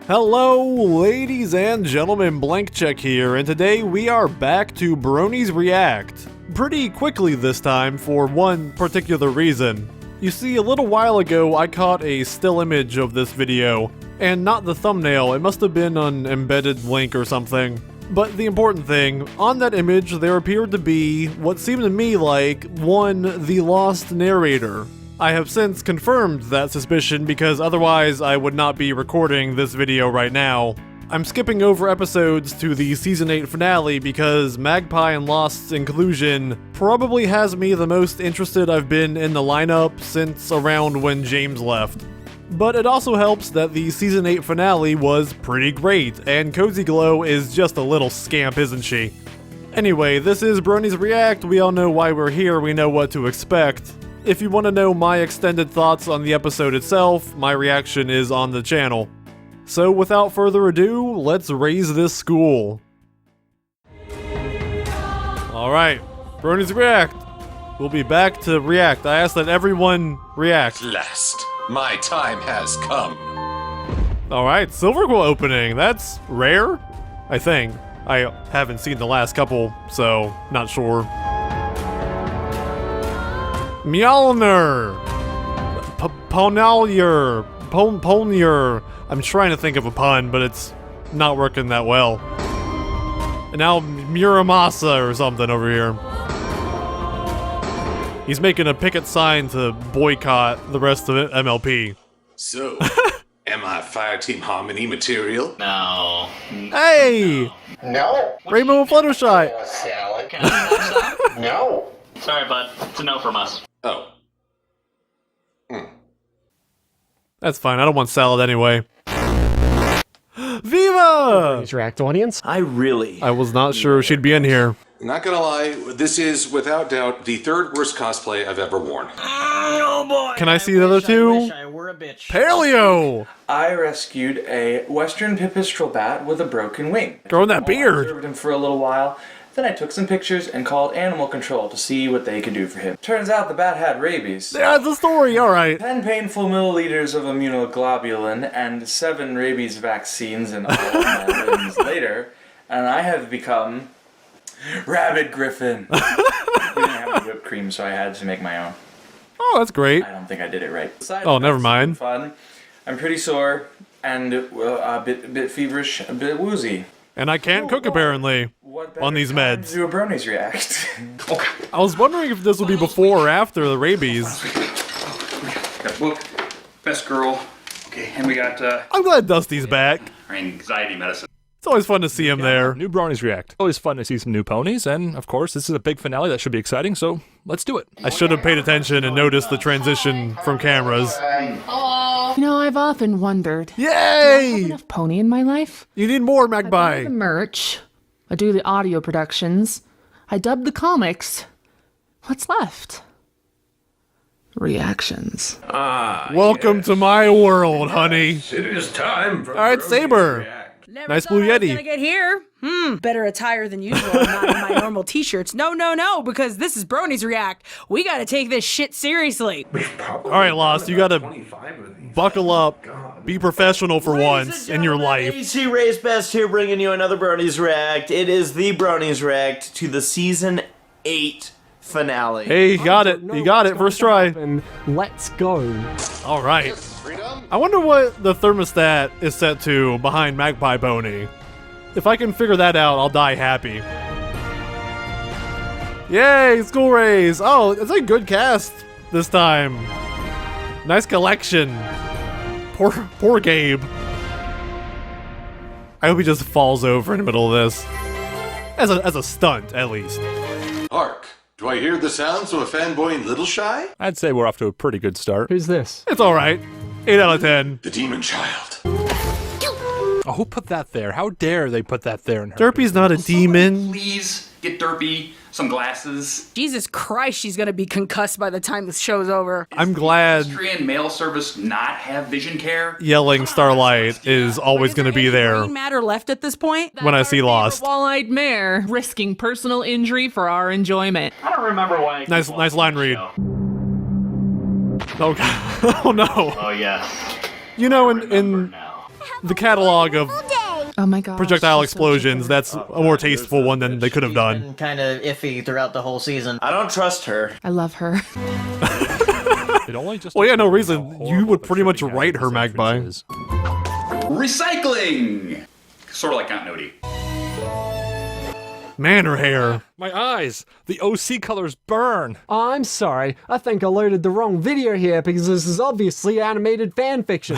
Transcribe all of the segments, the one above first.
Hello, ladies and gentlemen, Blank Check here, and today we are back to Bronies React. Pretty quickly this time, for one particular reason. You see, a little while ago I caught a still image of this video, and not the thumbnail, it must have been an embedded link or something. But the important thing, on that image there appeared to be what seemed to me like the lost narrator. I have since confirmed that suspicion because otherwise I would not be recording this video right now. I'm skipping over episodes to the Season 8 finale because Magpie and Lost's inclusion probably has me the most interested I've been in the lineup since around when James left. But it also helps that the Season 8 finale was pretty great, and Cozy Glow is just a little scamp, isn't she? Anyway, this is Bronies React, we all know why we're here, we know what to expect. If you want to know my extended thoughts on the episode itself, my reaction is on the channel. So without further ado, let's raise this school. Alright, Bronies React. We'll be back to react. I ask that everyone react. At last, my time has come. Alright, Silver Quill opening. That's rare, I think. I haven't seen the last couple, so not sure. Mjolnir! Polnir. I'm trying to think of a pun, but it's not working that well. And now Muramasa or something over here. He's making a picket sign to boycott the rest of MLP. So, am I Fireteam Harmony material? No. Hey! No. Rainbow and Fluttershy! Salad. Can I have some? No. Sorry, bud. It's a no from us. Oh. That's fine, I don't want salad anyway. Viva! React audience. I was not sure she'd be in here. Not gonna lie, this is, without doubt, the third worst cosplay I've ever worn. Oh boy. Can I see the other two? I wish I were a bitch. Paleo! I rescued a western pipistrel bat with a broken wing. Growing that beard. I observed him for a little while, then I took some pictures and called animal control to see what they could do for him. Turns out the bat had rabies. That's the story, alright. 10 painful milliliters of immunoglobulin and 7 rabies vaccines in all of my limbs later, and I have become Rabid Griffin. We didn't have any whipped cream, so I had to make my own. Oh, that's great. I don't think I did it right. Oh, never mind. Fun. I'm pretty sore and a bit feverish, a bit woozy. And I can't cook apparently on these meds. Do a Bronies React. Okay. I was wondering if this would be before or after the rabies. Got book, best girl. Okay, and we got I'm glad Dusty's back. our anxiety medicine. It's always fun to see him there. New Bronies React. Always fun to see some new ponies, and of course, this is a big finale that should be exciting, so let's do it. I should have paid attention and noticed the transition from cameras. You know, I've often wondered, do I Yay! have enough pony in my life? You need more, I buy Magpie. the merch, I do the audio productions, I dub the comics. What's left? Reactions. Welcome to my world, honey. It is time for Alright, Saber. Never Nice thought blue I was Yeti. gonna get here. Better attire than usual. Not in my normal t-shirts. No, because this is Bronies React. We gotta take this shit seriously. Alright, Lost, you gotta buckle up. Be professional for once in your life. ACRaceBest here bringing you another Bronies React. It is the Bronies React to the Season 8 finale. Hey, he got it. He got it. First try. And let's go. Alright. I wonder what the thermostat is set to behind Magpie Pony. If I can figure that out, I'll die happy. Yay, School Raze! Oh, it's a good cast this time. Nice collection. Poor Gabe. I hope he just falls over in the middle of this. As a stunt, at least. Hark! Do I hear the sounds of a fanboy in Little Shy? I'd say we're off to a pretty good start. Who's this? It's alright. 8 out of 10. The Demon Child. Oh, who put that there? How dare they put that there in her? Derpy's not a demon. Please get Derpy some glasses. Jesus Christ, she's gonna be concussed by the time this show's over. I'm glad Austrian mail service not have vision care. yelling Starlight is always going to be there Green matter left at this point? when I see Lost. Wall-eyed mare, risking personal injury for our enjoyment. I don't remember why. I Nice line read. show. Oh, God. Oh no. Oh yeah. You know, in Remember now. the catalog of Oh my god. projectile explosions, that's a more tasteful one than they could have done. Kind of iffy throughout the whole season. I don't trust her. I love her. It only just Well, yeah, no how reason. You horrible would the pretty much shipping write out her, of these Magpie. entrances. Recycling! Sort of like continuity. Man, her hair. My eyes! The OC colors burn! I'm sorry. I think I loaded the wrong video here because this is obviously animated fan fiction.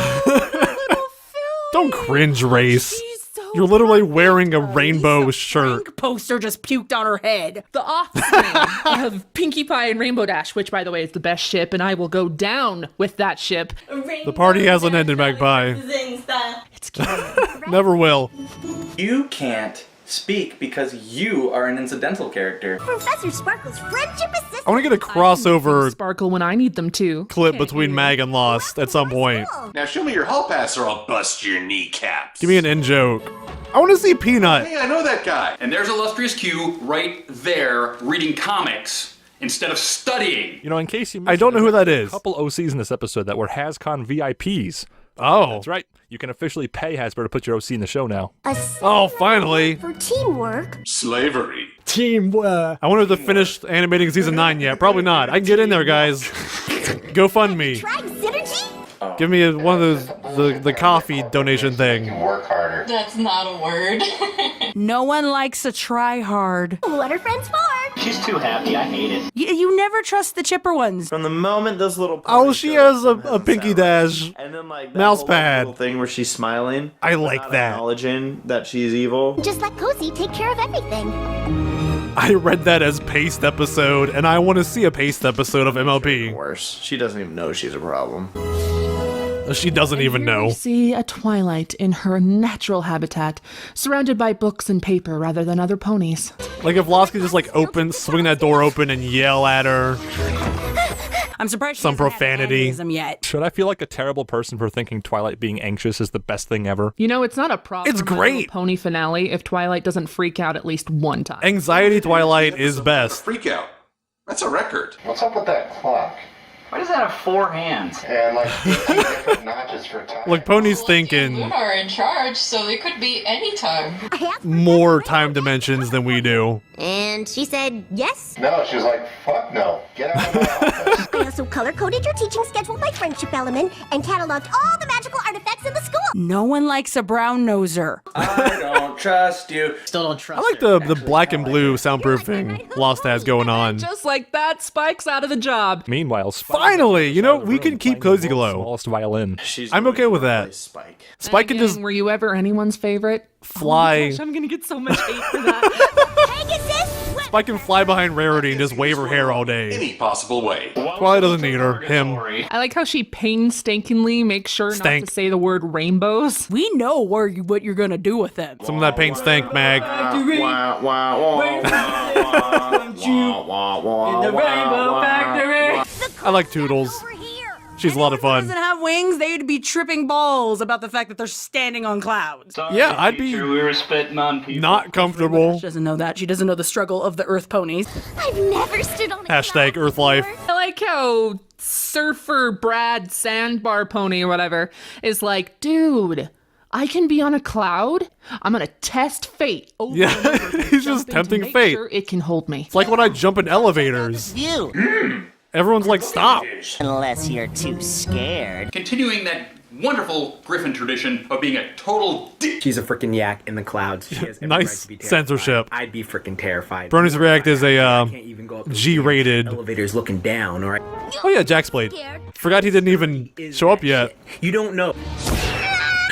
Don't cringe, Race. She's so You're literally wearing a Lisa rainbow shirt. Frank poster just puked on her head. The offspring of Pinkie Pie and Rainbow Dash, which, by the way, is the best ship, and I will go down with that ship. The party hasn't ended, Magpie. It's killing me. Never will. You can't speak because you are an incidental character. Professor Sparkle's friendship assistant. I want to get a crossover Sparkle when I need them to. clip between Mag and Lost at some point. Now show me your hall pass or I'll bust your kneecaps. Give me an in-joke. I want to see Peanut. Hey, I know that guy. And there's Illustrious Q right there reading comics instead of studying. You know, in case you missed I don't know who that there's is. a couple OCs in this episode that were HasCon VIPs. Oh. That's right. You can officially pay Hasbro to put your OC in the show now. Oh, finally. For teamwork. Slavery. Teamwork. I wonder if they finished animating season 9 yet. Probably not. I can get in there, guys. GoFundMe. Trying synergy? Give me one of those, the coffee donation thing. Work harder. That's not a word. No one likes a try hard. What are friends for? She's too happy. I hate it. You never trust the chipper ones. From the moment this little Oh, pony she shows has up a Pinky Dash. and then like that mouse whole, pad. little thing where she's smiling. I like not that. Acknowledging that she's evil. Just let Cozy take care of everything. I read that as Paste episode, and I want to see a Paste episode of MLB. Worse, she doesn't even know she's a problem. She doesn't even Here know. we see a Twilight in her natural habitat, surrounded by books and paper rather than other ponies. Like if Lost could just like swing that door open and yell at her. I'm surprised she Some hasn't had profanity. aneurysm yet. Should I feel like a terrible person for thinking Twilight being anxious is the best thing ever? You know, it's not a proper It's My Little great. Pony finale if Twilight doesn't freak out at least one time. Anxiety Twilight is best. Freak out. That's a record. What's up with that clock? Why does that have 4 hands? And like different notches for time. Look, Pony's You thinking are in charge, so it could be any time. more time dimensions than we do. And she said yes. No, she was like, fuck no. Get out of my office. I also color-coded your teaching schedule by friendship element and cataloged all the magical artifacts in the school. No one likes a brown noser. I don't trust you. Still don't trust I like the black and blue soundproofing Lost has going on. Just like that, Spike's out of the job. Meanwhile, Spike Finally, you know, out of the we room can keep playing the Cozy world's Glow. smallest violin. She's I'm going okay to with that. replace Spike. Spike can Again, just were you ever anyone's favorite? fly. Oh my gosh, I'm gonna get so much hate for that. Pegasus! Spike can fly behind Rarity and just wave her hair all day. Any possible way. Twilight doesn't need her. Him. I like how she painstakingly makes sure Stank. not to say the word rainbows. We know what you're gonna do with them. Some of that paint stank, Mag. Wah, wah, wah, wah, wah, wah, wah, the Rainbow Factory. I like Toodles. Over here. She's a lot of fun. Doesn't have wings, they'd be tripping balls about the fact that they're standing on clouds. Yeah, I'd be We were spitting on people. not comfortable. She doesn't know that. She doesn't know the struggle of the Earth ponies. I've never stood on a Hashtag cloud Earth life. before. I like how Surfer Brad Sandbar Pony or whatever is like, dude, I can be on a cloud. I'm gonna test fate. Over Yeah, and over again, he's just jumping to tempting make fate. Sure it can hold me. It's like when I jump in elevators. Everyone's like, stop. Unless you're too scared. Continuing that wonderful Griffin tradition of being a total dick. She's a freaking yak in the clouds. She has every Nice right to be terrified. censorship. I'd be freaking terrified. Bronies React is a Can't even go up G-rated. elevators looking down, alright? Oh yeah, Jack's Blade. Forgot he didn't even show up yet. You don't know.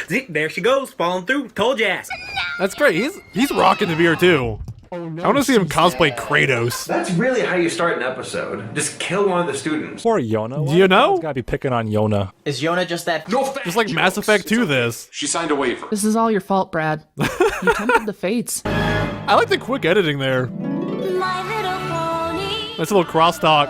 See, there she goes, falling through. Told ya ass. That's great. He's rocking the beer too. I want to see him cosplay Kratos. That's really how you start an episode. Just kill one of the students. Poor Yona. Do you know? Gotta be picking on Yona. Is Yona just that? No fat Just like Mass jokes. Effect 2 this. She signed a waiver. This is all your fault, Brad. You tempted the fates. I like the quick editing there. My little pony. Nice little crosstalk.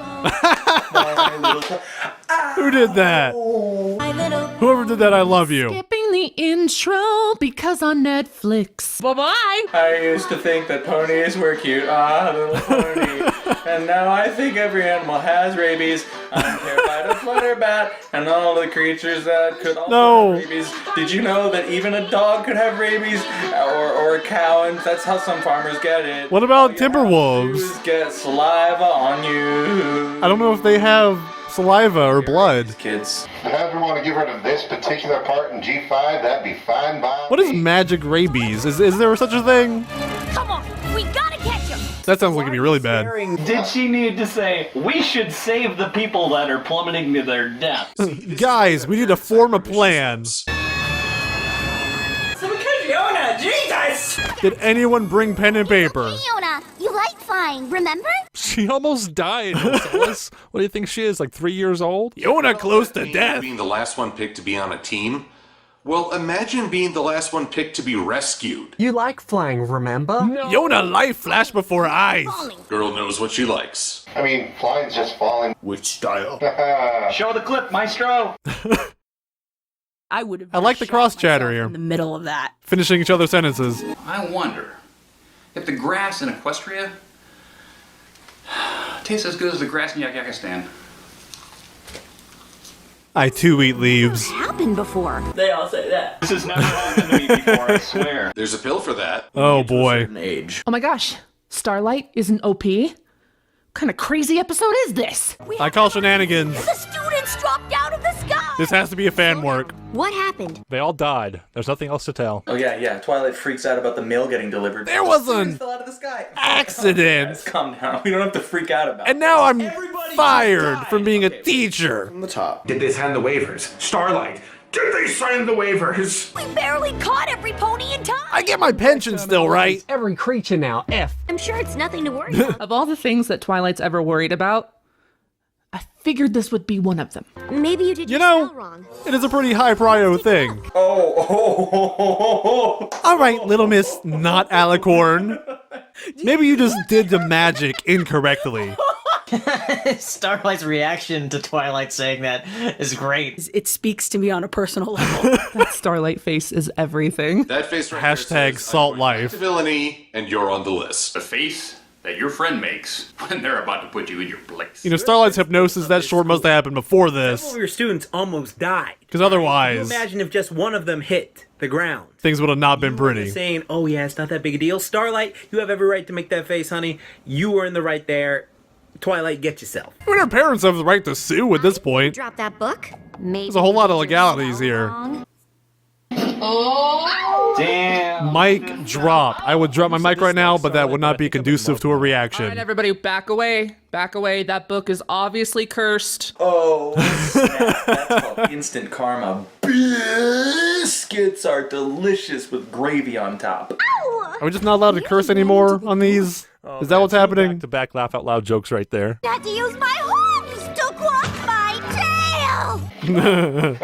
Who did that? My little Whoever did that, I love you. Skipping the intro because on Netflix. Bye-bye. I used to think that ponies were cute. Ah, little pony. And now I think every animal has rabies. I'm terrified of flutterbat and all the creatures that could also have rabies. Did you know that even a dog could have rabies? Or a cow, and that's how some farmers get it. What about timberwolves? Just get saliva on you. I don't know if they have saliva or blood. Kids. If I ever want to get rid of this particular part in G5, that'd be fine by What is magic rabies? Is there such a thing? Come on, we gotta catch him. That sounds like it'd be really bad. Did she need to say, we should save the people that are plummeting to their death? Guys, we need to form a plan. Jesus! Did anyone bring pen and paper? Fiona, you like flying, remember? She almost died. What do you think she is, like 3 years old? Yona close to death. Being the last one picked to be on a team? Well, imagine being the last one picked to be rescued. You like flying, remember? No. Yona, life flashed before her eyes. Girl knows what she likes. I mean, flying's just falling. Which style? Show the clip, maestro. I would have. I like the cross chatter here. In the middle of that. Finishing each other's sentences. I wonder if the grass in Equestria tastes as good as the grass in Yakakistan. I too eat leaves. Happened before. They all say that. This has never happened to me before, I swear. There's a pill for that. Oh boy. Age. Oh my gosh, Starlight is an OP? What kind of crazy episode is this? I call shenanigans. The students dropped out of the sky. This has to be a fan work. What happened? They all died. There's nothing else to tell. Oh yeah. Twilight freaks out about the mail getting delivered. There was an Fell out of the sky. accident. Calm down. We don't have to freak out about it. And now I'm fired from being a teacher. From the top. Did they sign the waivers? Starlight, did they sign the waivers? We barely caught every pony in time. I get my pension still, right? Every creature now, F. I'm sure it's nothing to worry about. Of all the things that Twilight's ever worried about, I figured this would be one of them. Maybe you did You your know, spell wrong. it is a pretty high prio thing. Oh. All right, little miss, not alicorn. Maybe you just did the magic incorrectly. Starlight's reaction to Twilight saying that is great. It speaks to me on a personal level. That Starlight face is everything. That face right Hashtag there says, salt I'm going life. to villainy, and you're on the list. The face that your friend makes when they're about to put you in your place. You know, Starlight's hypnosis, that short must have happened before Several this. of your students almost died. Because Can you otherwise, imagine if just one of them hit the ground? things would have not been pretty. Saying, oh yeah, it's not that big a deal. Starlight, you have every right to make that face, honey. You were in the right there. Twilight, get yourself. I mean, her parents have the right to sue at this point. Drop that book. Maybe There's a whole lot of you did your legalities spell here. wrong. Oh. Damn. Mic drop. I would drop my mic right now, but that would not be conducive to a All right, reaction. everybody, back away. Back away. That book is obviously cursed. Oh, snap. That's called instant karma. Biscuits are delicious with gravy on top. Are we just not allowed to curse anymore on these? Is that what's happening? Back-to-back laugh out loud jokes right there. I had to use my horns to quack my tail.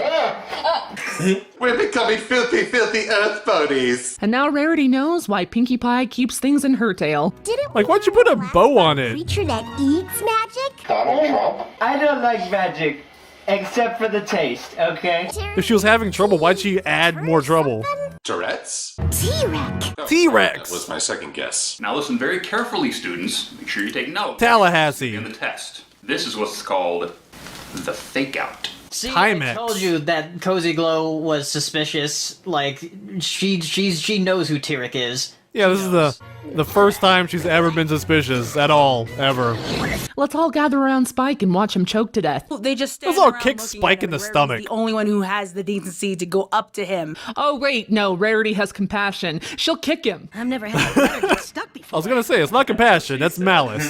We're becoming filthy, filthy earth ponies. And now Rarity knows why Pinkie Pie keeps things in her tail. Didn't Like, why'd you put a bow on it? creature that eats magic? Donald Trump? I don't like magic, except for the taste, okay? If she was having trouble, why'd she add more trouble? Tourette's? T-Rex. Oh, T-Rex. That was my second guess. Now listen very carefully, students. Make sure you take notes. Tallahassee. In the test. This is what's called the fake out. See, Timex. I told you that Cozy Glow was suspicious. Like, she knows who Tyrek is. Yeah, this is the first time she's ever been suspicious at all, ever. Let's all gather around Spike and watch him choke to death. They just stand Let's all around kick looking Spike at in him, the and Rarity's stomach. the only one who has the decency to go up to him. Oh, wait, no, Rarity has compassion. She'll kick him. I've never had a letter get stuck before. I was gonna say, it's not compassion, that's malice.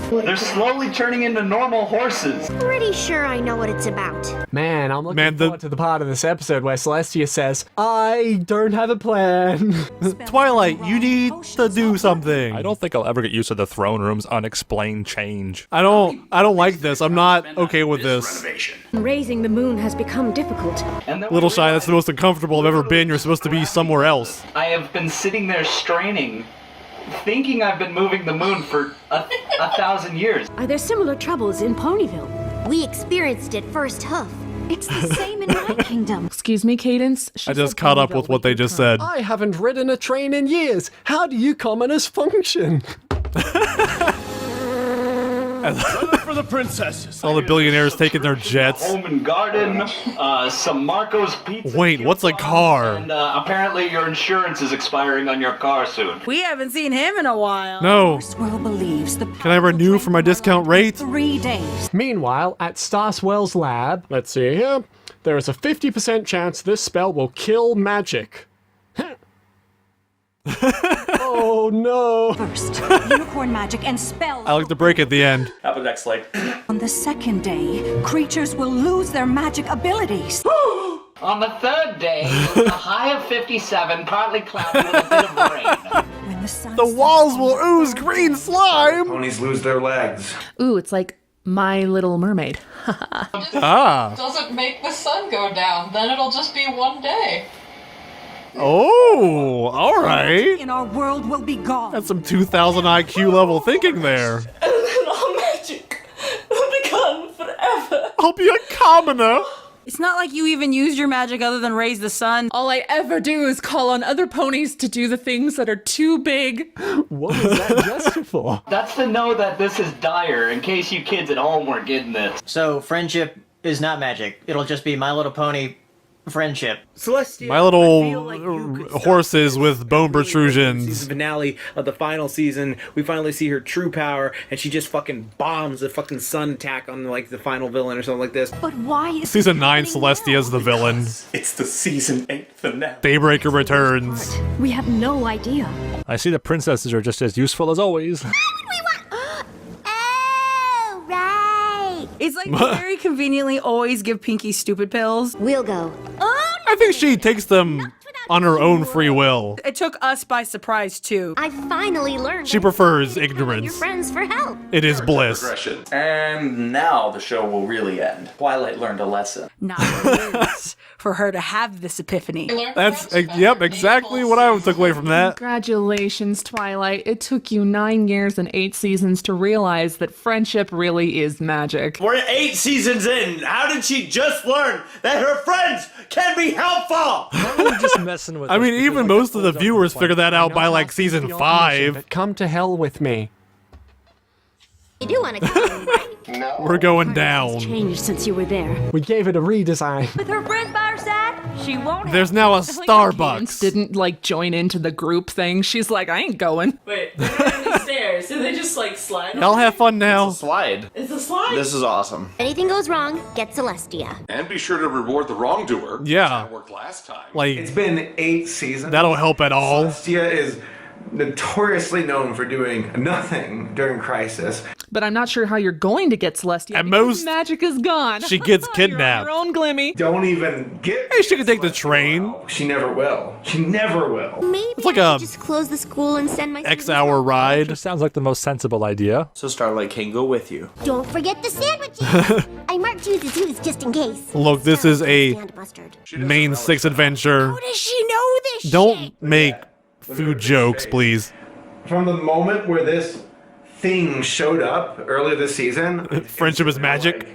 They're slowly turning into normal horses. Pretty sure I know what it's about. Man, I'm looking forward to the part of this episode where Celestia says, I don't have a plan. Twilight, you need to do something. I don't think I'll ever get used to the throne room's unexplained change. I don't like this. I'm not okay with this. Raising the moon has become difficult. Little Shy, that's the most uncomfortable I've ever been. You're supposed to be somewhere else. I have been sitting there straining, thinking I've been moving the moon for a 1,000 years. Are there similar troubles in Ponyville? We experienced it first hoof. It's the same in my kingdom. Excuse me, Cadence. I just caught up with what they just said. I haven't ridden a train in years. How do you commoners function? For the princesses. All the billionaires taking their jets. Home and garden, some Marco's pizza. Wait, what's a car? And apparently your insurance is expiring on your car soon. We haven't seen him in a while. No. Swirl believes the Can I renew for my discount rate? 3 days. Meanwhile, at Starswell's lab, let's see here, there is a 50% chance this spell will kill magic. Oh no! First, unicorn magic and spells. I like the break at the end. How about next slide? On the second day, creatures will lose their magic abilities. On the third day, a high of 57, partly cloudy with a bit of rain. When the sun The walls will ooze green slime! Ponies lose their legs. Ooh, it's like My Little Mermaid. Ah. Doesn't make the sun go down, then it'll just be one day. Oh, alright. in our world will be gone. That's some 2000 IQ level thinking there. And then all magic will be gone forever. I'll be a commoner. It's not like you even used your magic other than raise the sun. All I ever do is call on other ponies to do the things that are too big. What was that gesture for? That's to know that this is dire, in case you kids at home weren't getting this. So friendship is not magic. It'll just be My Little Pony friendship. Celestia, My little horses with bone protrusions. Season finale of the final season, we finally see her true power, and she just fucking bombs a fucking sun attack on like the final villain or something like this. But why is Season 9, Celestia's the villain. It's the season 8 finale. Daybreaker returns. We have no idea. I see the princesses are just as useful as always. Oh, right. It's like they very conveniently always give Pinky stupid pills. We'll go. I think she takes them on her own free will. It took us by surprise too. I finally learned. She prefers Your ignorance. friends for help. It is bliss. Regression. And now the show will really end. Twilight learned a lesson. 9 years for her to have this epiphany. That's, yep, exactly what I took away from that. Congratulations, Twilight. It took you 9 years and 8 seasons to realize that friendship really is magic. We're 8 seasons in. How did she just learn that her friends can be helpful? Just messing with I mean, even most of the viewers figure that out by like season 5. Come to hell with me. You do want to come, right? No. We're going down. Changed since you were there. We gave it a redesign. With her friends by her side, she won't. There's now a Cadence Starbucks. didn't like join into the group thing. She's like, I ain't going. Wait, they're on the stairs. Do they just like slide? Y'all have fun now. Slide. It's a slide. This is awesome. Anything goes wrong, get Celestia. And be sure to reward the wrongdoer. Yeah. That worked last time. Like, It's been 8 seasons. that'll help at all. Celestia is notoriously known for doing nothing during crisis. But I'm not sure how you're going to get Celestia. At because most, magic is gone. she gets You're on kidnapped. your own Glimmy. Don't even get. Hey, she can take the train. She never will. She never will. Maybe It's like I a should just close the school and send my students X-hour home. ride. Just sounds like the most sensible idea. So Starlight can go with you. Don't forget the sandwiches. I marked choose just in case. Look, this is a And mustard. main 6 adventure. How does she know this Don't shit? make food jokes, please. From the moment where this thing showed up earlier this season, Friendship is magic. like,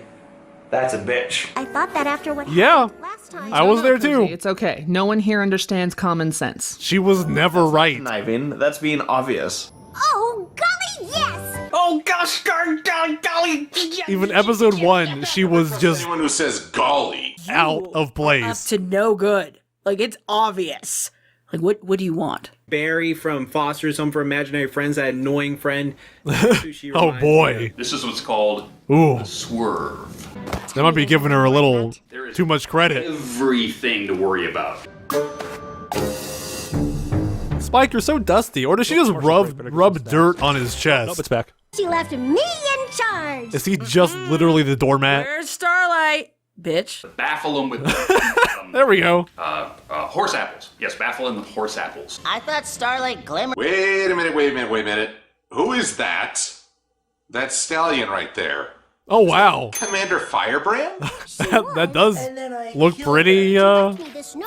that's a bitch. I thought that after what Yeah. happened last time. I was there too. It's okay. No one here understands common sense. She was never right. Conniving. That's being obvious. Oh, golly, yes! Oh gosh, golly. Even episode 1, she was just Anyone who says golly. out of Up place. to no good. Like, it's obvious. Like, what do you want? Barry from Foster's Home for Imaginary Friends, that annoying friend. That's who she Oh reminds me boy. of. This is what's called Ooh, a swerve. that might be giving her a little too much credit. Everything to worry about. Spike, you're so dusty. Or does she just rub dirt on his Nope, chest? it's back. She left me in charge. Is he just literally the doormat? Where's Starlight? Bitch. Baffle them with There we go. horse apples. Yes, baffle them with horse apples. I thought Starlight glimmered. Wait a minute. Who is that? That stallion right there. Oh wow. Commander Firebrand? that does look pretty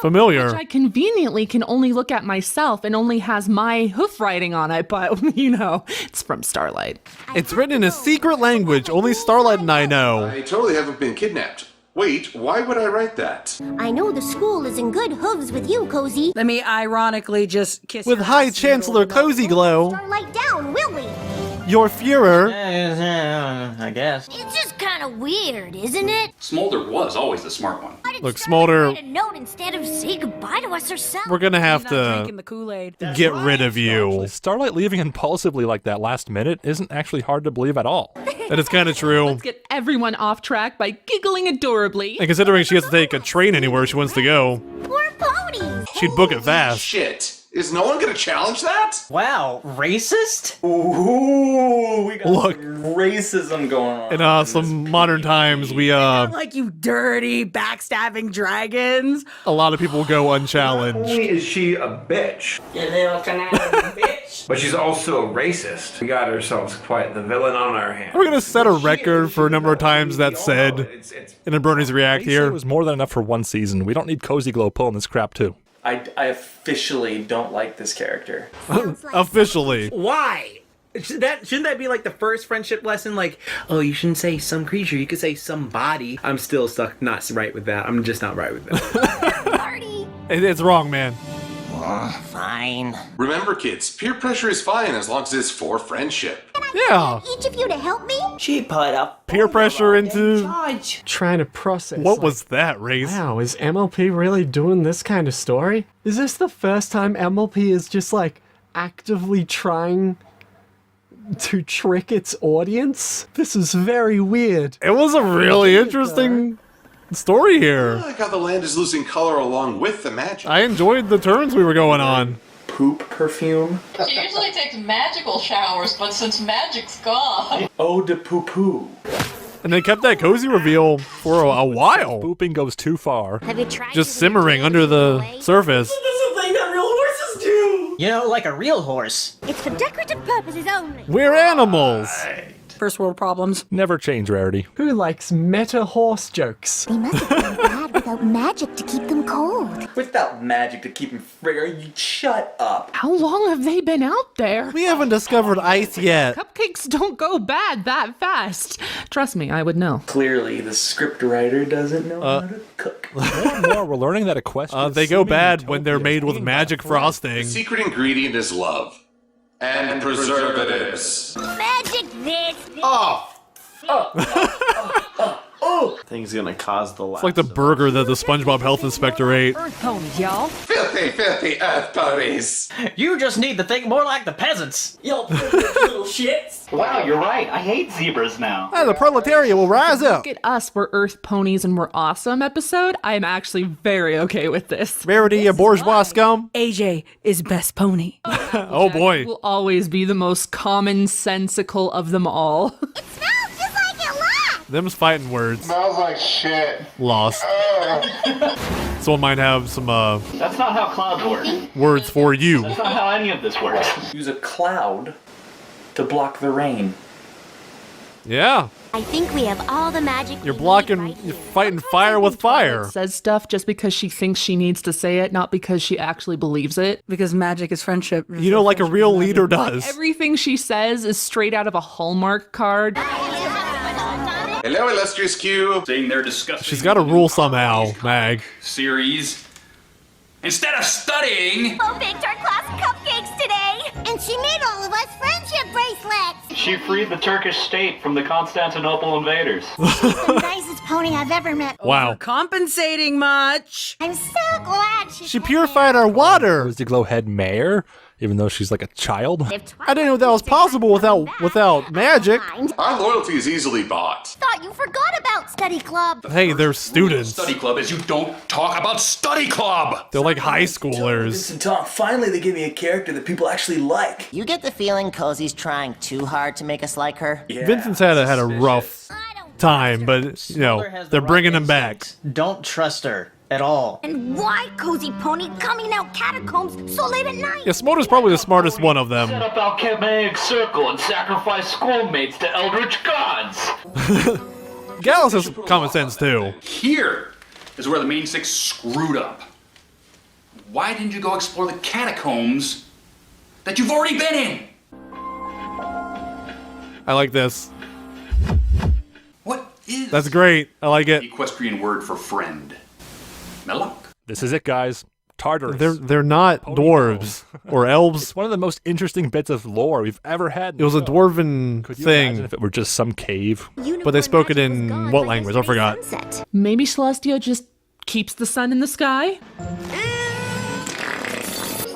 familiar. I conveniently can only look at myself and only has my hoof writing on it, but you know, it's from Starlight. It's written in a secret language only Starlight and I know. I totally haven't been kidnapped. Wait, why would I write that? I know the school is in good hooves with you, Cozy. Let me ironically just kiss With your High ass in the middle Chancellor of the Cozy Glow, Starlight down, will we? your Führer. I guess. It's just kind of weird, isn't it? Smolder was always the smart one. Look, Smolder, Write a note instead of say goodbye to us herself. we're gonna have drinking to the Kool-Aid. get rid of you. Starlight leaving impulsively like that last minute isn't actually hard to believe at all. That is kind of true. Let's get everyone off track by giggling adorably. And considering she has to take a train anywhere she wants to go, Poor ponies. she'd book it fast. Shit. Is no one gonna challenge that? Wow, racist? Ooh, we got Look. racism going on. In some modern times, Like you dirty, backstabbing dragons. a lot of people go unchallenged. Not only is she a bitch, You little conniving bitch. but she's also a racist. We got ourselves quite the villain on our hands. We're gonna set a record for a number of times that's said in a Bronies React It here. was more than enough for one season. We don't need Cozy Glow pulling this crap too. I officially don't like this character. Officially. Why? Shouldn't that be like the first friendship lesson? Like, oh, you shouldn't say some creature, you could say somebody. I'm still stuck, not right with that. I'm just not right with that. It's wrong, man. Fine. Remember, kids, peer pressure is fine as long as it's for friendship. Yeah. Each of you to help me? She put up Peer pressure into... Trying to process. What like, was that, Raze? Wow, is MLP really doing this kind of story? Is this the first time MLP is just like actively trying to trick its audience? This is very weird. It was a really interesting story here. I like how the land is losing color along with the magic. I enjoyed the turns we were going on. poop perfume. She usually takes magical showers, but since magic's gone. Eau de poo-poo. And they kept that cozy reveal for a while. Pooping goes too far. Have you tried Just simmering under the surface. This is a thing that real horses do. You know, like a real horse. It's for decorative purposes only. We're animals. First world problems. Never change rarity. Who likes meta horse jokes? They must have gone bad without magic to keep them cold. Without magic to keep him frigger, you shut up. How long have they been out there? We haven't discovered ice yet. Cupcakes don't go bad that fast. Trust me, I would know. Clearly, the scriptwriter doesn't know how to cook. More and more, we're learning that Equestria. They go bad when they're made with magic frosting. The secret ingredient is love. And preservatives. Magic this. Thing's gonna cause the laugh. It's like the burger that the SpongeBob health inspector ate. Earth ponies, y'all. Filthy, filthy earth ponies. You just need to think more like the peasants. Yo, little shits. Wow, you're right. I hate zebras now. The proletariat will rise up. Look at us, we're Earth ponies and we're awesome episode. I am actually very okay with this. Rarity, you bourgeois scum. AJ is best pony. Oh boy. Will always be the most commonsensical of them all. It smells just like it left. Them's fighting words. Smells like shit. Lost. Someone might have some That's not how clouds work. words for you. That's not how any of this works. Use a cloud to block the rain. Yeah. I think we have all the magic. You're blocking, you're fighting fire with fire. Says stuff just because she thinks she needs to say it, not because she actually believes it. Because magic is friendship. You know, like a real leader does. Everything she says is straight out of a Hallmark card. Hello, illustrious Q. Saying they're discussing. She's got to rule somehow, Mag. Series. Instead of studying. Bo baked our class cupcakes today, and she made all of us friendship bracelets. She freed the Turkish state from the Constantinople invaders. The nicest pony I've ever met. Wow. Compensating much. I'm so glad She purified our water. Cozy Glow head mayor, even though she's like a child. I didn't know that was possible without magic. Our loyalty is easily bought. Thought you forgot about study club. Hey, they're students. Study club is you don't talk about study club. They're like high schoolers. Listen, Tom, finally they give me a character that people actually like. You get the feeling Cozy's trying too hard to make us like her? Yeah, Vincent's had a rough time, but you know they're bringing him back. Don't trust her at all. And why, Cozy Pony, coming out catacombs so late at night? Yeah, Smolder's probably the smartest one of them. Set up alchemic circle and sacrifice schoolmates to eldritch gods. Gallus has common sense too. Here is where the main six screwed up. Why didn't you go explore the catacombs that you've already been in? I like this. What is That's great. I like the it. equestrian word for friend? Now look. This is it, guys. Tartarus. They're not dwarves or elves. It's one of the most interesting bits of lore we've ever had. It was a dwarven Could you imagine thing, if it were just some cave? but they spoke it in what language? I forgot. Maybe Celestia just keeps the sun in the sky?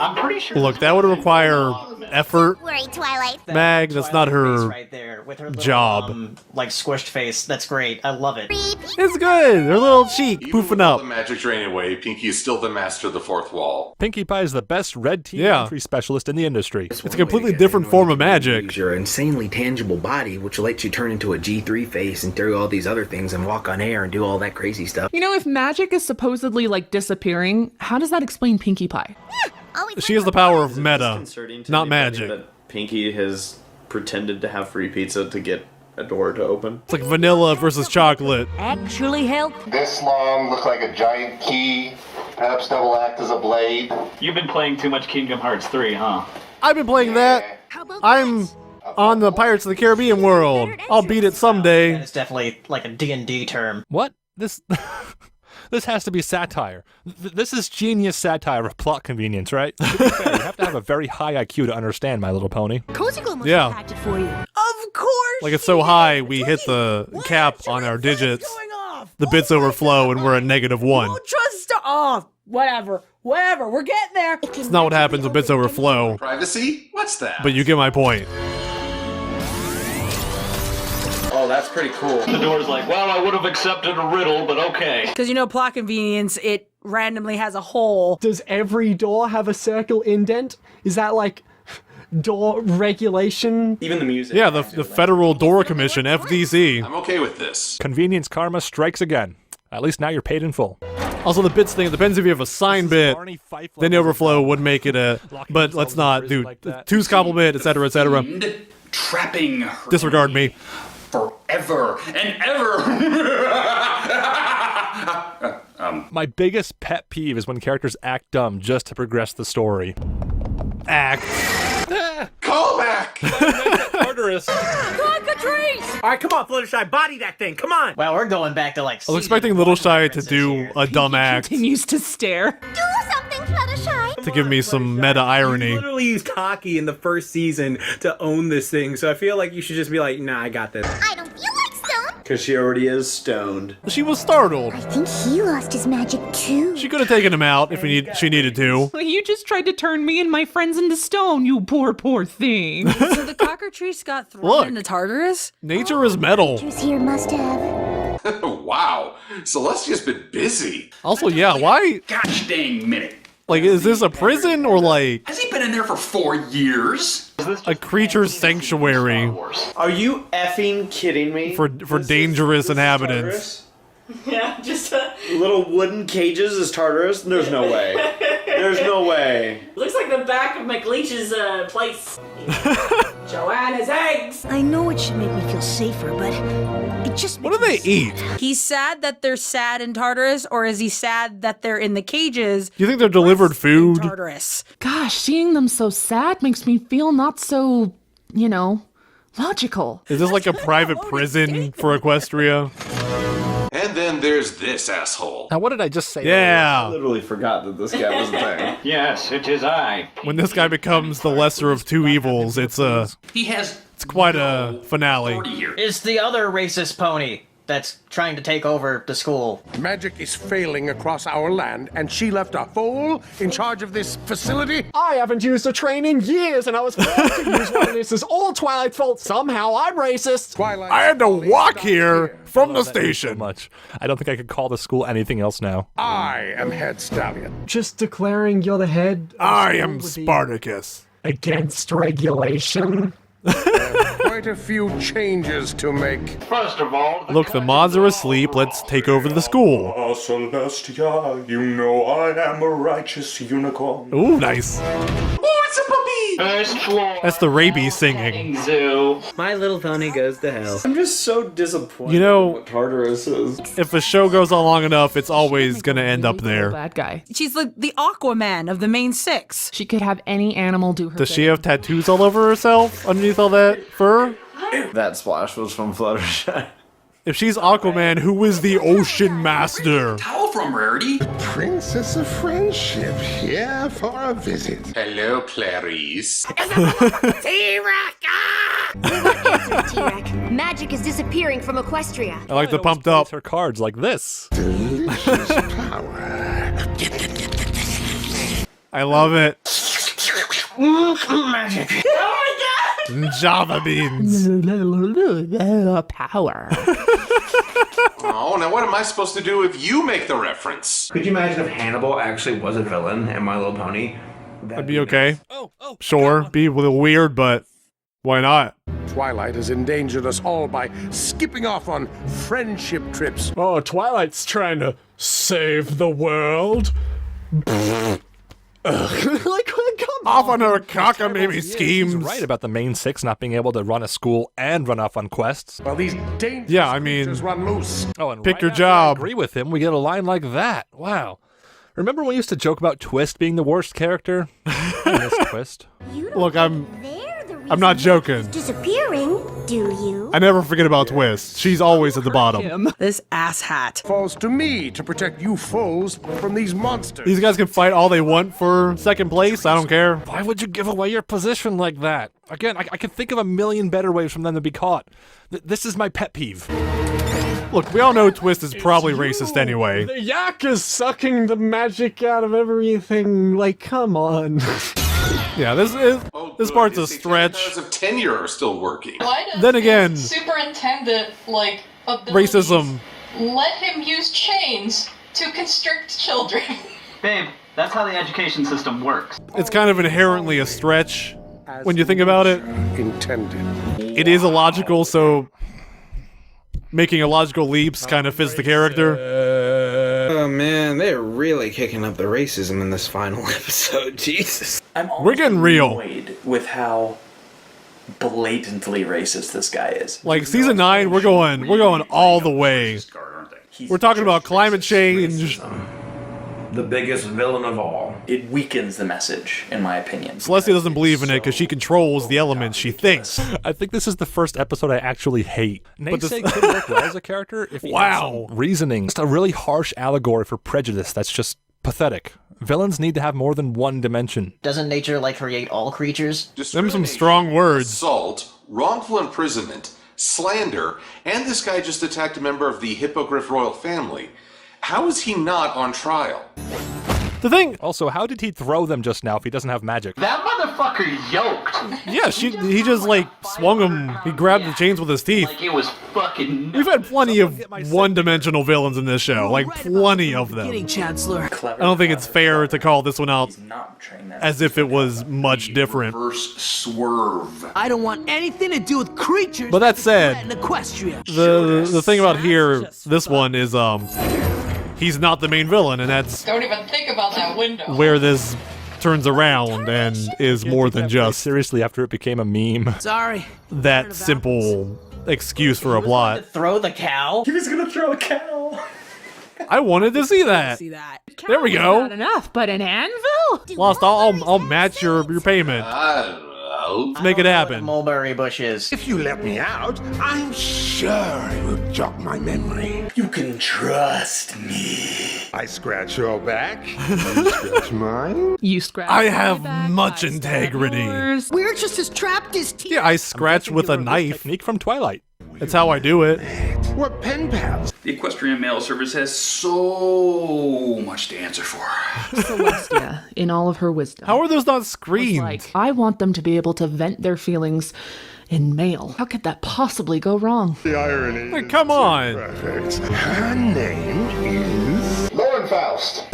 I'm pretty sure. Look, that would require effort. Worry, Twilight. Mag, that's not her right there with her little, job. like squished face. That's great. I love it. It's good. Her little cheek poofing up. The magic drain away, Pinky is still the master of the fourth wall. Pinkie Pie is the best red team Yeah. entry specialist in the industry. It's a completely different form of magic. Use your insanely tangible body, which will let you turn into a G3 face and throw all these other things and walk on air and do all that crazy stuff. You know, if magic is supposedly like disappearing, how does that explain Pinkie Pie? She has the power of meta, Disconcerting to not anybody magic. that Pinky has pretended to have free pizza to get a door to open. It's like vanilla versus chocolate. Actually help. This long, look like a giant key. Perhaps double act as a blade. You've been playing too much Kingdom Hearts 3, huh? I've been playing that. I'm on the Pirates of the Caribbean world. I'll beat it someday. It's definitely like a D&D term. What? This this has to be satire. This is genius satire of plot convenience, right? To be fair, you have to have a very high IQ to understand My Little Pony. Cozy Glow must Yeah. have packed it for you. Of course. Like it's so high, we hit the cap on our digits. The bits overflow and we're at -1. Just whatever. We're getting there. It's not what happens when bits overflow, Privacy? What's that? but you get my point. Oh, that's pretty cool. The door's like, well, I would have accepted a riddle, but okay. Because plot convenience, it randomly has a hole. Does every door have a circle indent? Is that like door regulation? Even the music. Yeah, the Federal Door Commission, FDC. I'm okay with this. Convenience karma strikes again. At least now you're paid in full. Also, the bits thing, it depends if you have a sign bit, then the overflow would make it a, but let's not do two's complement, etc., etc. Trapping her Disregard me. forever and ever. My biggest pet peeve is when characters act dumb just to progress the story. Act. Call back! Tartarus. All right, come on, Fluttershy, body that thing. Come on. Well, we're going back to like. I was expecting Little Shy to do a dumb act Continues to stare. Do something, Fluttershy. to give me some meta irony. You literally used cocky in the first season to own this thing, so I feel like you should just be like, nah, I got this. I don't feel like stone. Because she already is stoned. She was startled. I think he lost his magic too. She could have taken him out if she needed to. You just tried to turn me and my friends into stone, you poor thing. So the cockatrice got thrown Look. into Tartarus? Nature is metal. Who's here must have. Wow, Celestia's been busy. Also, yeah, why? Gosh dang minute. Like, is this a prison or like Has he been in there for 4 years? a creature's sanctuary Are you effing kidding me? for dangerous inhabitants? Yeah, just Little wooden cages is Tartarus? There's no way. There's no way. looks like the back of McLeach's place. Joanna's eggs. I know it should make me feel safer, but it just What do they eat? He's sad that they're sad in Tartarus, or is he sad that they're in the cages? Do you think they're delivered food? Tartarus. Gosh, seeing them so sad makes me feel not so, logical. Is this like a private prison for Equestria? And then there's this asshole. Now, what did I just say? I Yeah. literally forgot that this guy was a thing. Yes, it is I. When this guy becomes the lesser of two evils, it's He has quite a finale. 40 years. It's the other racist pony that's trying to take over the school. Magic is failing across our land, and she left a fool in charge of this facility? I haven't used a train in years, and I was forced to use one. This is all Twilight's fault. Somehow I'm racist. Twilight. I had to walk here from the So station. much. I don't think I could call the school anything else now. I am head stallion. Just declaring you're the head. of I school am would be Spartacus. Against regulation. Quite a few changes to make. First of all, Look, the mods are asleep. Let's take over the school. Oh, Celestia, you know I am a righteous unicorn. Ooh, nice. Oh, it's a puppy! first floor. That's the rabies singing. Zoo. My Little Pony goes to hell. I'm just so disappointed. You know, in what Tartarus is. if a show goes on long enough, it's always gonna end up there. Bad guy. She's like the Aquaman of the main six. She could have any animal do her Does she have tattoos all over herself underneath all that fur? That splash was from Fluttershy. If she's Aquaman, who is the Ocean Master? Towel from Rarity. Princess of Friendship, here for a visit. Hello, Clarice. T-Rex. Magic is disappearing from Equestria. I like the pumped up. Her cards like this. Delicious power. I love it. Magic. Java beans. Power. Oh, now what am I supposed to do if you make the reference? Could you imagine if Hannibal actually was a villain in My Little Pony? That'd be okay. Sure, be a little weird, but why not? Twilight has endangered us all by skipping off on friendship trips. Oh, Twilight's trying to save the world. Like, come off on her cockamamie schemes. He's right about the main six not being able to run a school and run off on quests. Well, these dangerous yeah, I mean, run loose. Oh, and pick right your after job. I agree with him. We get a line like that. Wow. Remember when we used to joke about Twist being the worst character? I miss Twist. Look, I'm not joking. Disappearing, do you? I never forget about Twist. She's always at the bottom. This asshat. Falls to me to protect you foes from these monsters. These guys can fight all they want for second place. I don't care. Why would you give away your position like that? Again, I can think of a million better ways for them to be caught. This is my pet peeve. Look, we all know Twist is probably racist anyway. The yak is sucking the magic out of everything. Like, come on. Yeah, this part's a stretch. Powers of tenure are still working. Why does Then again, his superintendent, like, abilities racism. let him use chains to constrict children? Babe, that's how the education system works. It's kind of inherently a stretch when you think about it. Intended. It is illogical, so making illogical leaps kind of fits the character. Oh man, they're really kicking up the racism in this final episode. Jesus. We're getting real. Annoyed with how blatantly racist this guy is. Like season 9, we're going all the way. We're talking about climate change. The biggest villain of all. It weakens the message, in my opinion. Celestia doesn't believe in it because she controls the elements she thinks. I think this is the first episode I actually hate. But Nate could work well as a character if he had some reasoning. Just a really harsh allegory for prejudice that's just pathetic. Villains need to have more than one dimension. Doesn't nature, like, create all creatures? Them some strong words. Assault, wrongful imprisonment, slander, and this guy just attacked a member of the Hippogriff royal family. How is he not on trial? The thing. Also, how did he throw them just now if he doesn't have magic? That motherfucker yoked. Yeah, he just like swung him. He grabbed the chains with his teeth. Like it was fucking. We've had plenty of one-dimensional villains in this show, like plenty of them. Chancellor. I don't think it's fair to call this one out as if it was much different. Reverse swerve. I don't want anything to do with creatures. But that said, Equestria. the thing about here, this one is he's not the main villain, and that's Don't even think about that window. where this turns around and is more than just seriously after it became a meme. Sorry. That simple excuse for a plot. Throw the cow? He was gonna throw a cow. I wanted to see that. There we go. Not enough, but an anvil? Lost. I'll match your payment. Let's make it happen. Mulberry bushes. If you let me out, I'm sure it will jog my memory. You can trust me. I scratch your back. You scratch mine. You scratch. I have much integrity. We're just as trapped as teeth. Yeah, I scratch with a knife. Technique from Twilight. That's how I do it. We're pen pals. The Equestrian Mail Service has so much to answer for. Celestia, in all of her wisdom. How are those not screened? Like, I want them to be able to vent their feelings in mail. How could that possibly go wrong? The irony. Like, come on. Perfect. Her name is Lauren Faust.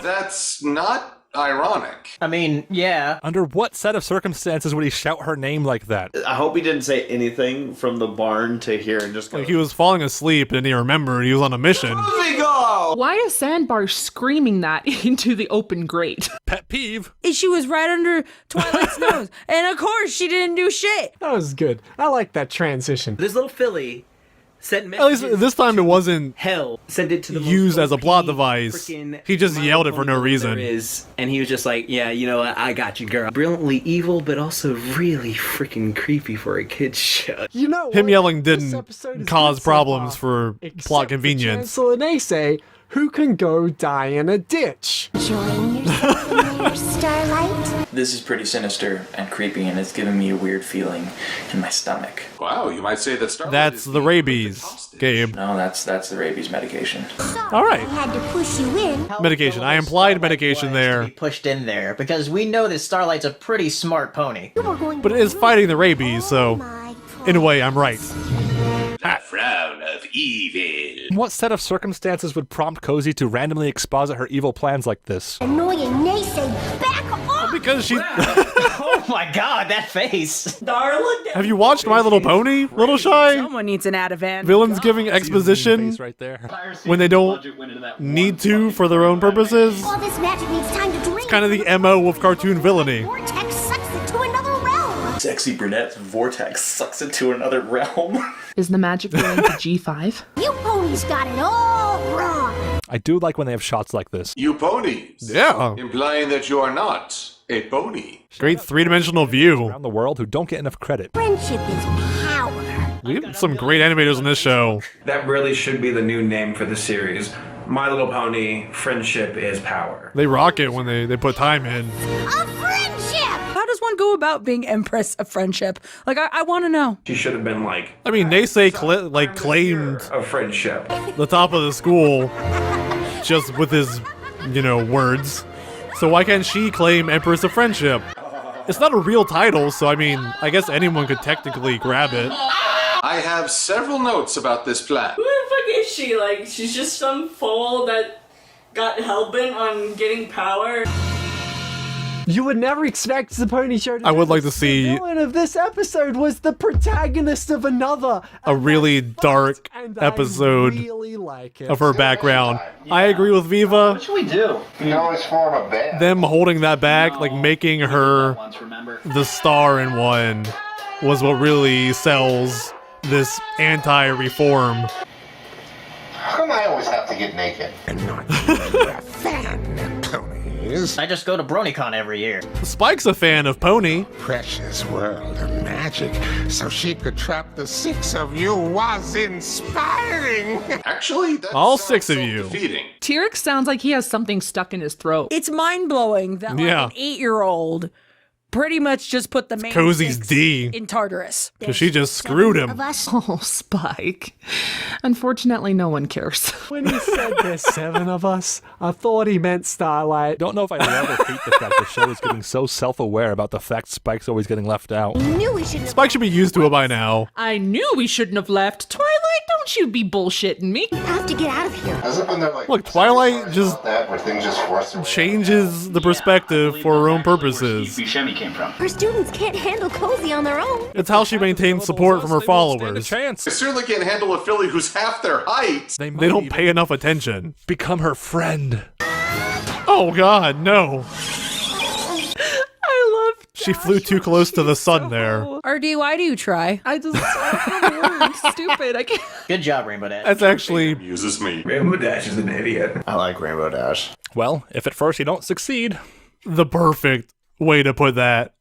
That's not ironic. I mean, yeah. Under what set of circumstances would he shout her name like that? I hope he didn't say anything from the barn to here and just go. Like he was falling asleep and he remembered he was on a mission. Why is Sandbar screaming that into the open grate? Pet peeve. She was right under Twilight's nose. And of course, she didn't do shit. That was good. I like that transition. This little filly Sent At least messages this time it wasn't hell. Sent it to the used most as a plot OP device. frickin' He just My yelled it Little for no Pony reason. there is, and he was just like, yeah, you know what, I got you, girl. Brilliantly evil, but also really freaking creepy for a kid's show. You know Him what? yelling This didn't episode is cause good so problems far, for except plot for convenience. Chancellor Nace, who can go die in a ditch. Enjoying yourself in there, Starlight? This is pretty sinister and creepy, and it's giving me a weird feeling in my stomach. Wow, you might say that Starlight That's the rabies, Gabe. No, that's the rabies medication. All right. I had to push you in. Medication. I implied medication To there, be pushed in there because we know that Starlight's a pretty smart pony. but it is fighting the rabies, so in a way, I'm right. The frown of evil. What set of circumstances would prompt Cozy to randomly exposit her evil plans like this? Annoying Nace, back off! Because she. Oh my god, that face! Darla, Have you watched My Little Pony, Little Shy? Someone needs an Ativan. Villains giving exposition Face right there. when they don't need to for their own purposes. All this magic needs time to drain. Kind of the MO of cartoon villainy. Vortex sucks it to another realm. Sexy brunette's vortex sucks it to another realm. Is the magic going to G5? You ponies got it all wrong. I do like when they have shots like this. You ponies. Yeah. Implying that you are not a pony. Great three-dimensional view. Around the world who don't get enough credit. Friendship is power. We have some great animators on this show. That really should be the new name for the series. My Little Pony, Friendship is Power. They rock it when they put time in. A friendship. How does one go about being Empress of Friendship? Like, I want to know. She should have been like I mean, Nace claimed a friendship. the top of the school just with his, words. So why can't she claim Empress of Friendship? It's not a real title, so I mean, I guess anyone could technically grab it. I have several notes about this plan. Who the fuck is she? Like, she's just some fool that got hellbent on getting power. You would never expect the Pony Show to I do would like this. to see The villain of this episode was the protagonist of another. a really dark episode Really like it. of her background. I agree with Viva. What should we do? You can always form a band. Them holding that back, like making her Once, remember? the star in one, was what really sells this anti-reform. How come I always have to get naked? I just go to BronyCon every year. Spike's a fan of Pony. Precious world of magic, so she could trap the six of you was inspiring. Actually, that's All six of you. defeating. T-Rex sounds like he has something stuck in his throat. It's mind-blowing that Yeah. an 8-year-old pretty much just put the main Cozy's six D. in Tartarus. Because she just screwed him. Oh, Spike. Unfortunately, no one cares. When he said there's 7 of us, I thought he meant Starlight. Don't know if I love or hate the fact the show is getting so self-aware about the fact Spike's always getting left out. Knew we should. Spike should be used to it by now. I knew we shouldn't have left. Twilight, don't you be bullshitting me. We have to get out of here. Has it been there like Look, Twilight just that where things just force their way? changes the perspective for her own purposes. Buscemi came from. Her students can't handle Cozy on their own. It's how she maintains support from her followers. Chance. They certainly can't handle a filly who's half their height. They don't pay enough attention. Become her friend. Oh god, no. I love She flew too close to the sun there. RD, why do you try? I just I'm stupid. I can't. Good job, Rainbow Dash. That's actually Amuses me. Rainbow Dash is an idiot. I like Rainbow Dash. Well, if at first you don't succeed, the perfect way to put that.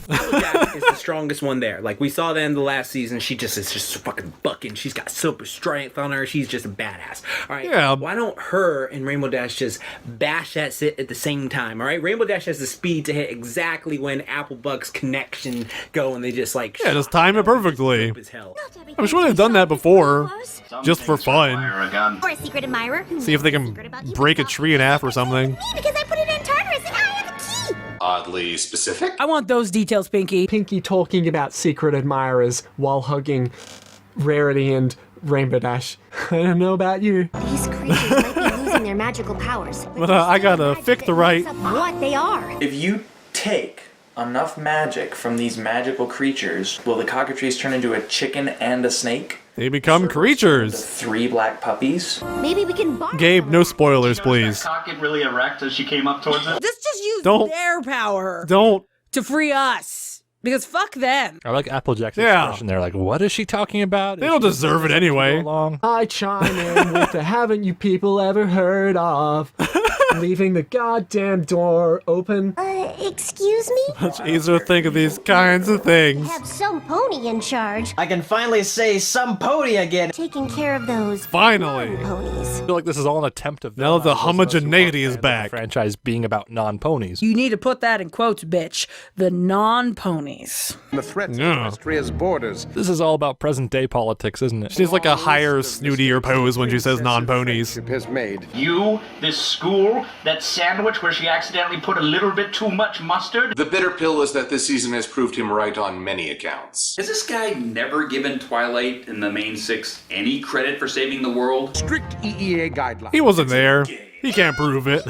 Jack is the strongest one there. Like we saw that in the last season, she just is just fucking bucking. She's got super strength on her. She's just a badass. All right. Yeah. Why don't her and Rainbow Dash just bash that shit at the same time? All right. Rainbow Dash has the speed to hit exactly when Applebuck's connection go, and they just like Yeah, just time it perfectly. as hell. I'm sure they've done that before, just for fun. Or a secret admirer. See if they can break a tree in half or something. Because I put it in Tartarus and I have a key. Oddly specific. I want those details, Pinky. Pinky talking about secret admirers while hugging Rarity and Rainbow Dash. I don't know about you. These creatures might be losing their magical powers. But I gotta fic the right. What they are. If you take enough magic from these magical creatures, will the cockatrice turn into a chicken and a snake? They become creatures. 3 black puppies? Maybe we can borrow. Gabe, no spoilers, please. Cock get really erect as she came up towards it. Just use Don't- their power Don't. to free us. Because fuck them. I like Applejack's Yeah. expression there. Like, what is she talking about? They don't deserve it anyway. I chime in with the haven't you people ever heard of? Leaving the goddamn door open. Excuse me? Much easier to think of these kinds of things. Have some pony in charge. I can finally say some pony again. Taking care of those Finally. ponies. I feel like this is all an attempt of Now that the homogeneity is back. franchise being about non-ponies. You need to put that in quotes, bitch. The non-ponies. The threats Yeah. of Austria's borders. This is all about present-day politics, isn't it? She needs like a higher, snootier pose when she says non-ponies. Has made. You, this school, that sandwich where she accidentally put a little bit too much mustard. The bitter pill is that this season has proved him right on many accounts. Has this guy never given Twilight and the main six any credit for saving the world? Strict EEA guidelines. He wasn't there. He can't prove it.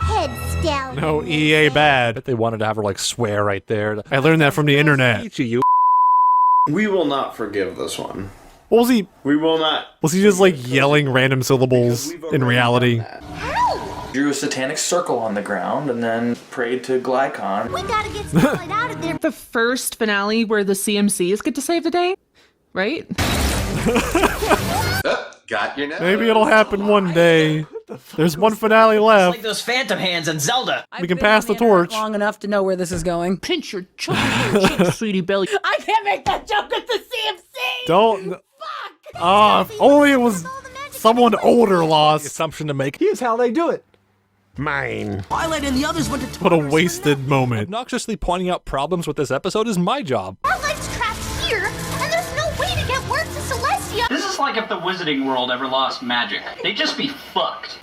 Heads down. No EA bad. Bet they wanted to have her like swear right there. I learned that from the internet. Hate you. We will not forgive this one. What was he? We will not. Was he just like yelling random syllables in reality? Drew a satanic circle on the ground and then prayed to Glycon. We gotta get Starlight out of there. The first finale where the CMCs get to save the day, right? Got your name. Maybe it'll happen one day. There's one finale left. Like those phantom hands in Zelda. We can pass the torch. Long enough to know where this is going. Pinch your cheek, sweetie belly. I can't make that joke at the CMC. Don't. If only it was someone older lost. Assumption to make. Here's how they do it. Mine. Twilight and the others went to What a wasted moment. Obnoxiously pointing out problems with this episode is my job. Starlight's trapped here, and there's no way to get word to Celestia. This is like if the Wizarding World ever lost magic. They'd just be fucked.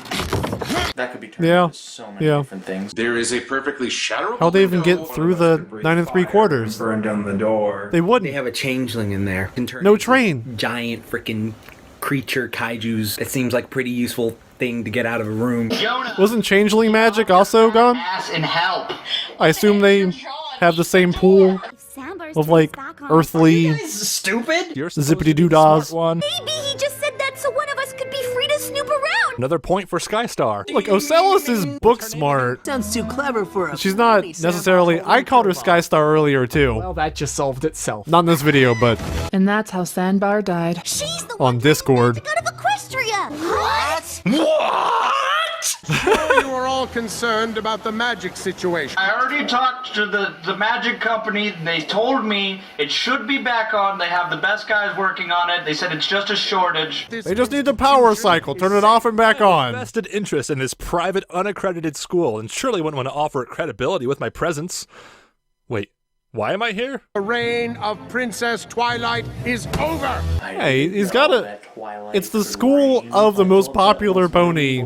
That could be turned Yeah. into so many Yeah. different things. There is a perfectly shatterable How'd they even window get through the 9 3/4? Burn down the door. They They wouldn't. have a changeling in there. Can turn No into train. Giant freaking creature kaijus. It seems like pretty useful thing to get out of a room. Jonah, Wasn't changeling magic also gone? ass and help. I assume they have the same pool of like earthly Stupid. You're zippity doo dahs. one. Maybe he just said that so one of us could be free to snoop around. Another point for Skystar. Look, Ocellus is book smart. Sounds too clever for us. She's not necessarily. I called her Skystar earlier too. Well, that just solved itself. Not in this video, but And that's how Sandbar died. She's the on Discord. out of Equestria. What? Sure you are all concerned about the magic situation. I already talked to the magic company. They told me it should be back on. They have the best guys working on it. They said it's just a shortage. They just need the power cycle. Turn it off and back on. Vested interest in this private, unaccredited school, and surely wouldn't want to offer it credibility with my presence. Wait, why am I here? The reign of Princess Twilight is over. Hey, he's got a. It's the school of the most popular pony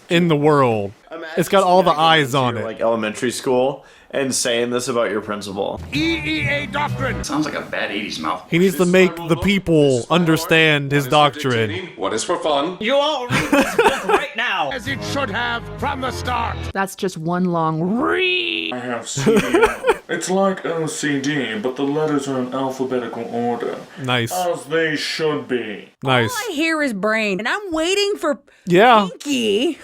in the world. It's got all the eyes on it. Like elementary school and saying this about your principal. EEA doctrine. Sounds like a bad 80s mouth. He needs to make the people understand his doctrine. What is for fun? You all read this book right now. As it should have from the start. That's just one long read. I have CDL. It's like LCD, but the letters are in alphabetical order. Nice. As they should be. Nice. All I hear is brain, and I'm waiting for Yeah. Pinky.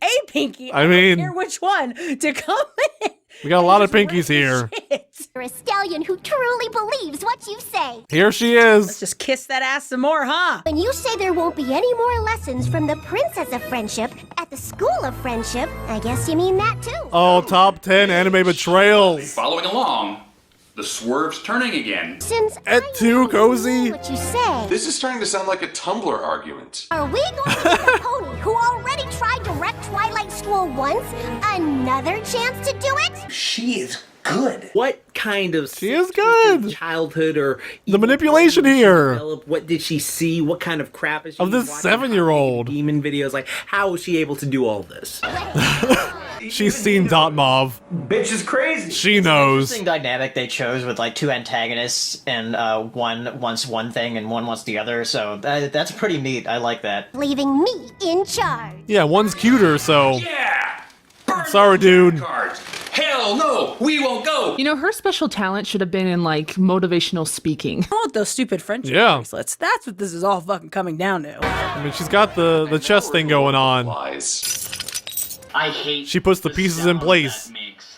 A Pinky. I don't mean- care which one to come in. We got a lot of pinkies here. You're a stallion who truly believes what you say. Here she Let's is. just kiss that ass some more, huh? When you say there won't be any more lessons from the Princess of Friendship at the School of Friendship, I guess you mean that too. Oh, top 10 anime betrayals. Following along, the swerve's turning again. Since Et tu, Cozy? what you say, This is starting to sound like a Tumblr argument. are we going to give the pony who already tried to wreck Twilight School once another chance to do it? She is good. What kind of She is good. childhood or The manipulation here develop? What did she see? What kind of crap is she of this watching? 7-year-old. Demon videos. Like, how was she able to do all this? She's seen Dotmov. Bitch is crazy. She knows. Interesting dynamic they chose with like two antagonists, and one wants one thing and one wants the other. So that's pretty neat. I like that. Leaving me in charge. Yeah, one's cuter, so. Yeah! Burn Sorry, dude. cards. Hell no! We won't go! You know, her special talent should have been in like motivational speaking. I want those stupid friendship Yeah. bracelets. That's what this is all fucking coming down to. I mean, she's got the chess thing going on. Lies. I hate. She puts the pieces in place.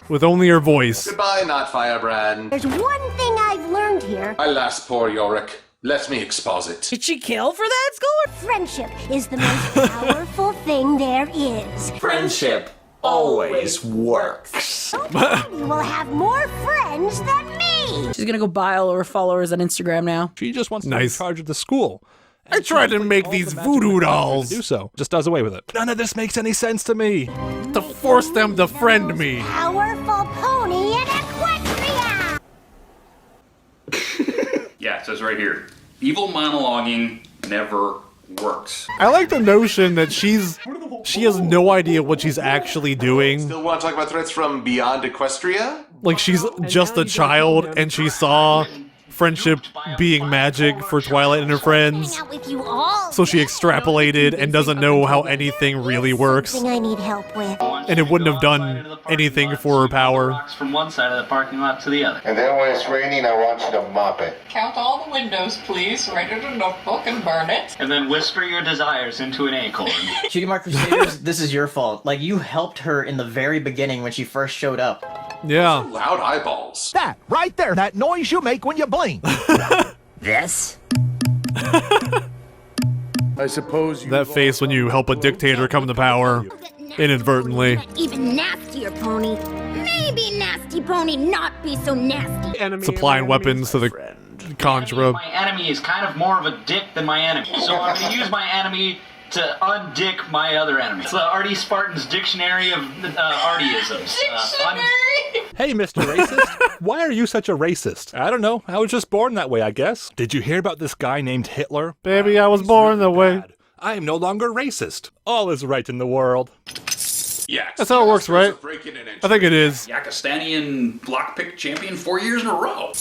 with only her voice. Goodbye, not Firebrand. There's one thing I've learned here. Alas, poor Yorick. Let me exposit. Did she kill for that score? Friendship is the most powerful thing there is. Friendship always works. Nobody will have more friends than me. She's gonna go buy all her followers on Instagram now. She just wants to be in Nice. charge of the school. I tried to make these voodoo dolls Do so. Just does away with it. None of this makes any sense to me. to force them to friend me. Powerful pony in Equestria. Yeah, it says right here. Evil monologuing never works. I like the notion that she has no idea what she's actually doing. Still want to talk about threats from beyond Equestria? Like she's just a child and she saw friendship being magic for Twilight and her friends. With you all. So she extrapolated and doesn't know how anything really works. Thing I need help with. And it wouldn't have done anything for her power. From one side of the parking lot to the other. And then when it's raining, I want you to mop it. Count all the windows, please. Write it in a notebook and burn it. And then whisper your desires into an acorn. Cutie Mark Crusaders, this is your fault. Like, you helped her in the very beginning when she first showed up. Yeah. Loud eyeballs. That, right there, that noise you make when you blink. This? I suppose you. That face when you help a dictator come to power inadvertently. Even nastier, pony. Maybe nasty pony not be so nasty. Supplying weapons to the Conjura. My enemy is kind of more of a dick than my enemy. So I'm going to use my enemy to undick my other enemy. It's the Artie Spartan's Dictionary of Artieisms. Hey, Mr. Racist. Why are you such a racist? I don't know. I was just born that way, I guess. Did you hear about this guy named Hitler? Baby, I was born that way. I am no longer racist. All is right in the world. Yeah. That's how it works, right? I think it is. Yakistanian lockpick champion 4 years in a row.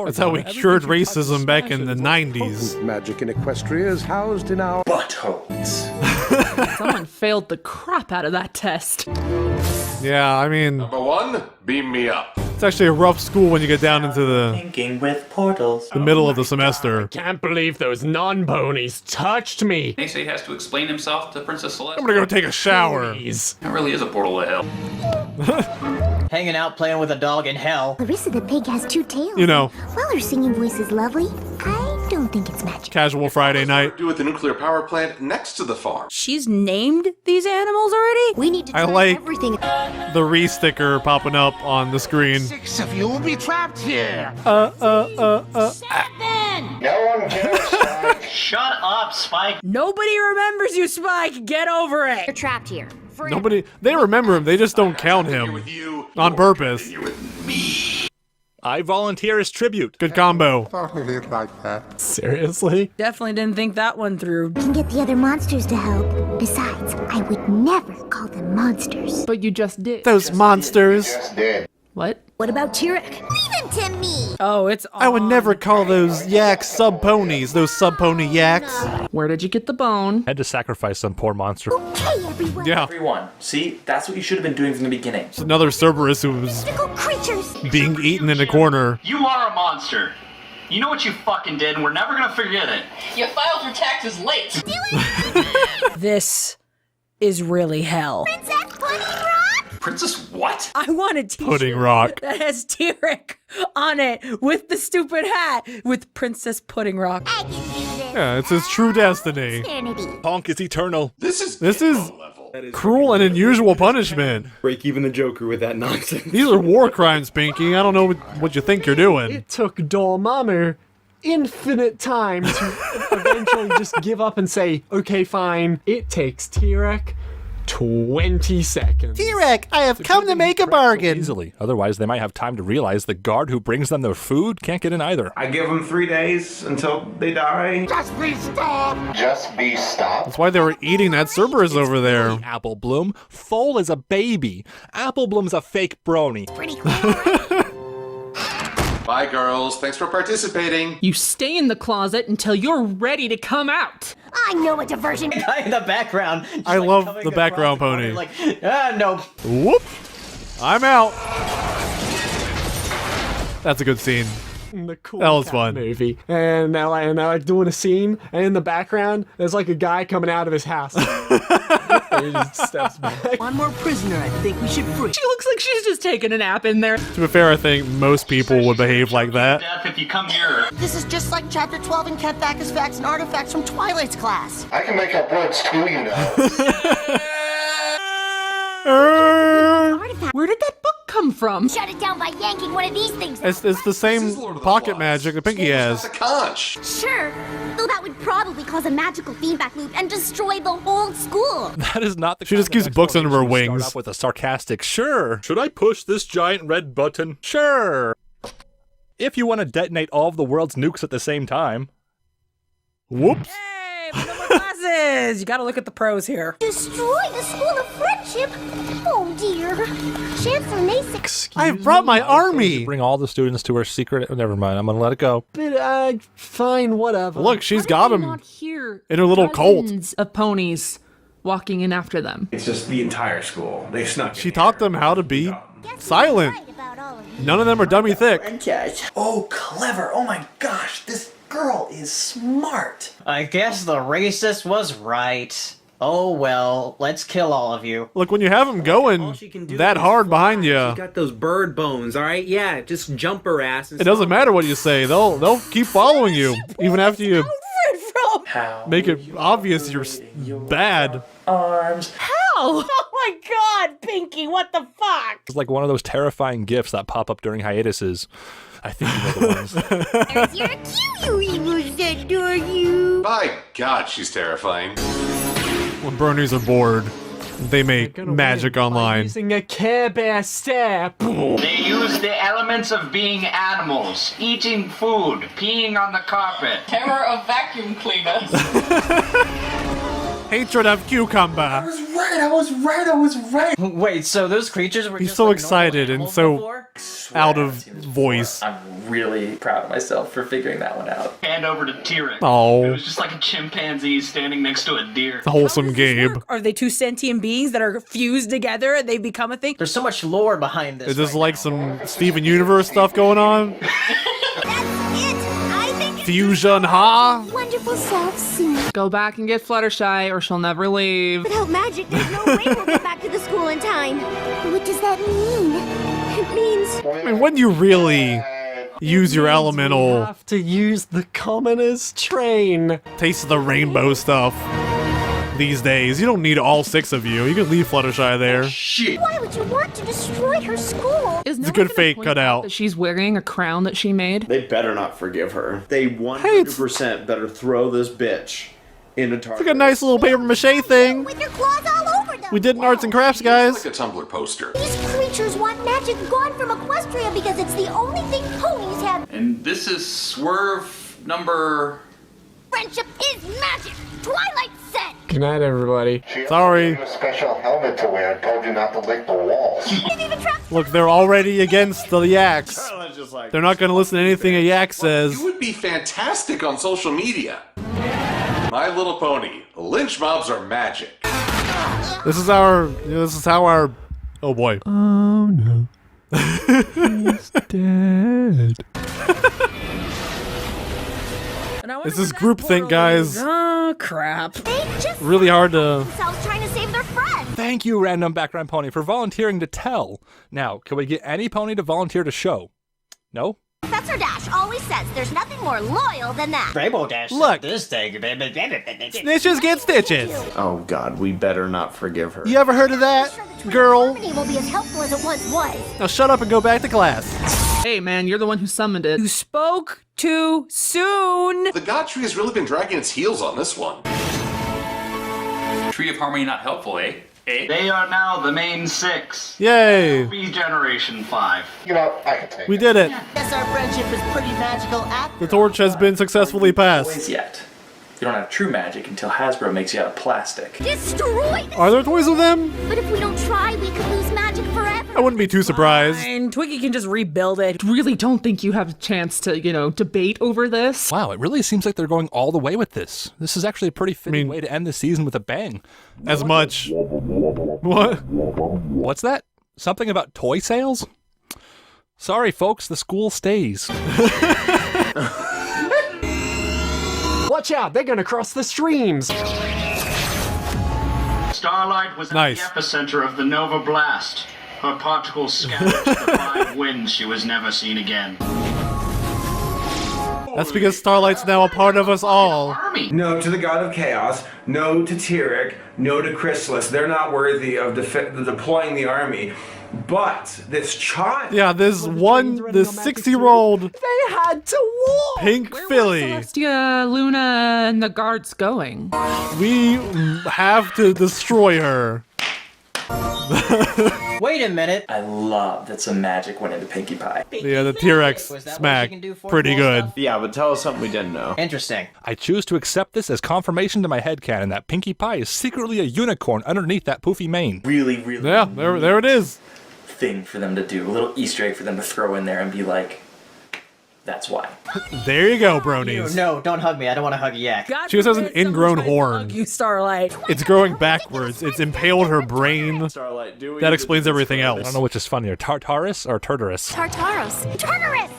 That's how we cured racism back in the 90s. Magic in Equestria is housed in our buttholes. Someone failed the crap out of that test. Yeah, I mean, Number one, beam me up. it's actually a rough school when you get down into the Thinking with portals. middle of the semester. Can't believe those non-ponies touched me. They say he has to explain himself to Princess Celeste. I'm gonna go take a shower. That really is a portal to hell. Hanging out playing with a dog in hell. Larissa the pig has two tails. You know. While her singing voice is lovely, I don't think it's magic. Casual Friday night. Do with the nuclear power plant next to the farm. She's named these animals already? We need to I try like everything. the Raze sticker popping up on the screen. 6 of you will be trapped here. No one cares, Spike. Shut up, Spike. Nobody remembers you, Spike. Get over it. You're trapped here. Nobody, they remember him, they just don't count him. On purpose. I volunteer as tribute. Good combo. Totally like that. Seriously? Definitely didn't think that one through. Can get the other monsters to help. Besides, I would never call them monsters. But you just did. Those monsters. Just did. What? What about Tyrek? Leave him to me. Oh, it's I would never call those yaks sub-ponies, those sub-pony yaks. Where did you get the bone? Had to sacrifice some poor monster. Hey, everyone. Yeah. Everyone, see, that's what you should have been doing from the beginning. It's another Cerberus who was Mystical creatures. being eaten in a corner. You are a monster. You know what you fucking did, and we're never gonna forget it. You filed your taxes late. This is really hell. Princess Pudding Rock? Princess what? I want a t-shirt Pudding Rock. that has Tyrek on it with the stupid hat with Princess Pudding Rock. I can do this. Yeah, it's his true destiny. Sanity. Honk is eternal. This is Cruel and unusual punishment. Break even the Joker with that nonsense. These are war crimes, Pinky. I don't know what you think you're doing. It took Dormammu infinite time to eventually just give up and say, okay, fine. It takes Tyrek 20 seconds. Tyrek, I have come to make a bargain. Easily. Otherwise, they might have time to realize the guard who brings them their food can't get in either. I give them 3 days until they die. Just be stopped. Just be stopped. That's why they were eating that Cerberus over there. Apple Bloom. Foal is a baby. Apple Bloom's a fake brony. Pretty cool. Bye, girls. Thanks for participating. You stay in the closet until you're ready to come out. I know a diversion. Guy in the background. just, I like, love coming the across background the corner, pony. Like, no. Whoop. I'm out. That's a good scene. The cool That was Cat fun. movie. And they're like doing a scene, and in the background, there's like a guy coming out of his house. He just steps back. One more prisoner I think we should free. She looks like she's just taking a nap in there. To be fair, I think most people would behave like that. Death if you come near. This is just like chapter 12 in Kent Backus Facts and Artifacts from Twilight's class. I can make up words too, you know. Where did that book come from? Shut it down by yanking one of these things. It's the same pocket magic that Pinky has. Conch. Sure, though that would probably cause a magical feedback loop and destroy the whole school. That is not the She just keeps books under her wings. Start off with a sarcastic, sure. Should I push this giant red button? Sure. If you want to detonate all of the world's nukes at the same time. Whoops. Hey, no more classes. You gotta look at the pros here. Destroy the school of friendship? Oh dear. Chancellor Mason. I brought my army. Bring all the students to her secret. Oh, never mind. I'm gonna let it go. But fine, whatever. Look, she's got him Not here. in her little cult. Dozens of ponies walking in after them. It's just the entire school. They snuck She taught them how to be silent. None of them are dummy thick. Oh, clever. Oh my gosh, this girl is smart. I guess the racist was right. Oh well, let's kill all of you. Look, when you have them going that hard behind you, She got those bird bones, all right? Yeah, just jump her ass. And it doesn't matter what you say. They'll keep following you even after you make it obvious you're bad. Arms. How? Oh my god, Pinky, what the fuck? It's like one of those terrifying gifs that pop up during hiatuses. I think you know the ones. There's your cue, you evils that adore you. By God, she's terrifying. When bronies are bored, they make magic online. Using a Care Bear stare. They use the elements of being animals, eating food, peeing on the carpet. Terror of vacuum cleaners. Hatred of cucumber. I was right. Wait, so those creatures were He's just so like excited and so before? out of voice. I'm really proud of myself for figuring that one out. Hand over to T-Rex. Oh. It was just like a chimpanzee standing next to a deer. Wholesome Gabe. Are they two sentient beings that are fused together and they become a thing? There's so much lore behind this. Is this like some Steven Universe stuff going on? Fusion, ha? Wonderful self soon. Go back and get Fluttershy or she'll never leave. Without magic, there's no way we'll get back to the school in time. What does that mean? It means... I mean, when do you really use your You elemental have to use the commoners train. taste of the rainbow stuff these days? You don't need all 6 of you. You can leave Fluttershy there. Why would you want to destroy her school? Is It's a good fake cutout. that she's wearing a crown that she made? They better not forgive her. They 100% better throw this bitch into It's Target. like a nice little paper mache thing. With your claws all over them. We did in arts and crafts, guys. Like a Tumblr poster. These creatures want magic gone from Equestria because it's the only thing ponies have. And this is swerve number... Friendship is magic. Twilight said. Good night, everybody. Sorry. A special helmet to wear and told you not to lick the walls. Look, they're already against the yaks. They're not going to listen to anything a yak says. You would be fantastic on social media. My Little Pony. Lynch mobs are magic. This is how our... Oh boy. Oh no. He's dead. This is groupthink, guys. Oh, crap. Really hard to... Themselves trying to save their friend. Thank you, Random Background Pony, for volunteering to tell. Now, can we get any pony to volunteer to show? No? Professor Dash always says there's nothing more loyal than that. Rainbow Dash. Look. This thing. Snitches get stitches. Oh god, we better not forgive her. You ever heard of that, girl? Harmony will be as helpful as it once was. Now shut up and go back to class. Hey man, you're the one who summoned it. You spoke too soon. The God Tree has really been dragging its heels on this one. Tree of Harmony not helpful, eh? They are now the main 6. Yay. Be Generation 5. You know, I can take We did it. Guess our friendship is pretty magical after. The torch has been successfully passed. Toys yet. You don't have true magic until Hasbro makes you out of plastic. Destroy this. Are there toys of them? But if we don't try, we could lose magic forever. I wouldn't be too surprised. And Twiggy can just rebuild it. Really don't think you have a chance to, debate over this. Wow, it really seems like they're going all the way with this. This is actually a pretty fitting way to end the season with a bang. As much. What? What's that? Something about toy sales? Sorry, folks, the school stays. Watch out, they're gonna cross the streams. Starlight was Nice. at the epicenter of the Nova Blast. Her particles scattered to the 5 winds. She was never seen again. That's because Starlight's now a part of us all. No to the God of Chaos, no to Tyrek, no to Chrysalis. They're not worthy of deploying the army. But this child... Yeah, this 6-year-old They had to walk! pink filly. Celestia, Luna, and the guards going. We have to destroy her. Wait a minute. I love that some magic went into Pinkie Pie. Yeah, the T-Rex smack. Pretty good. Yeah, but tell us something we didn't know. Interesting. I choose to accept this as confirmation to my headcanon that Pinkie Pie is secretly a unicorn underneath that poofy mane. Really Yeah, there it is. thing for them to do. A little Easter egg for them to throw in there and be like, that's why. There you go, Bronies. No, don't hug me. I don't want to hug a yak. God She just has an forbid someone ingrown tries to horn. hug you, Starlight. It's growing backwards. It's impaled her brain. Starlight, do what That you explains did everything I else. don't know which is funnier, Tartarus or Tartarus. Tartarus. Tartarus!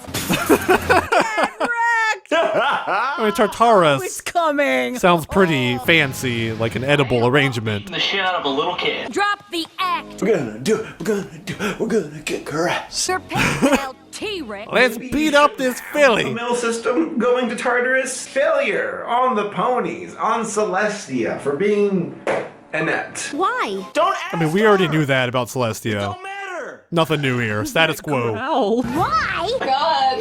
I mean, Tartarus It's coming. sounds pretty fancy, like an edible arrangement. The shit out of a little kid. Drop the act. We're gonna do it. We're gonna get caressed. Your pal T-Rex. Let's beat up this filly. Mill system going to Tartarus. Failure on the ponies, on Celestia for being inept. Why? Don't I mean, we already knew that about Celestia. don't matter. Nothing new here. Status quo. Ow. Why? God.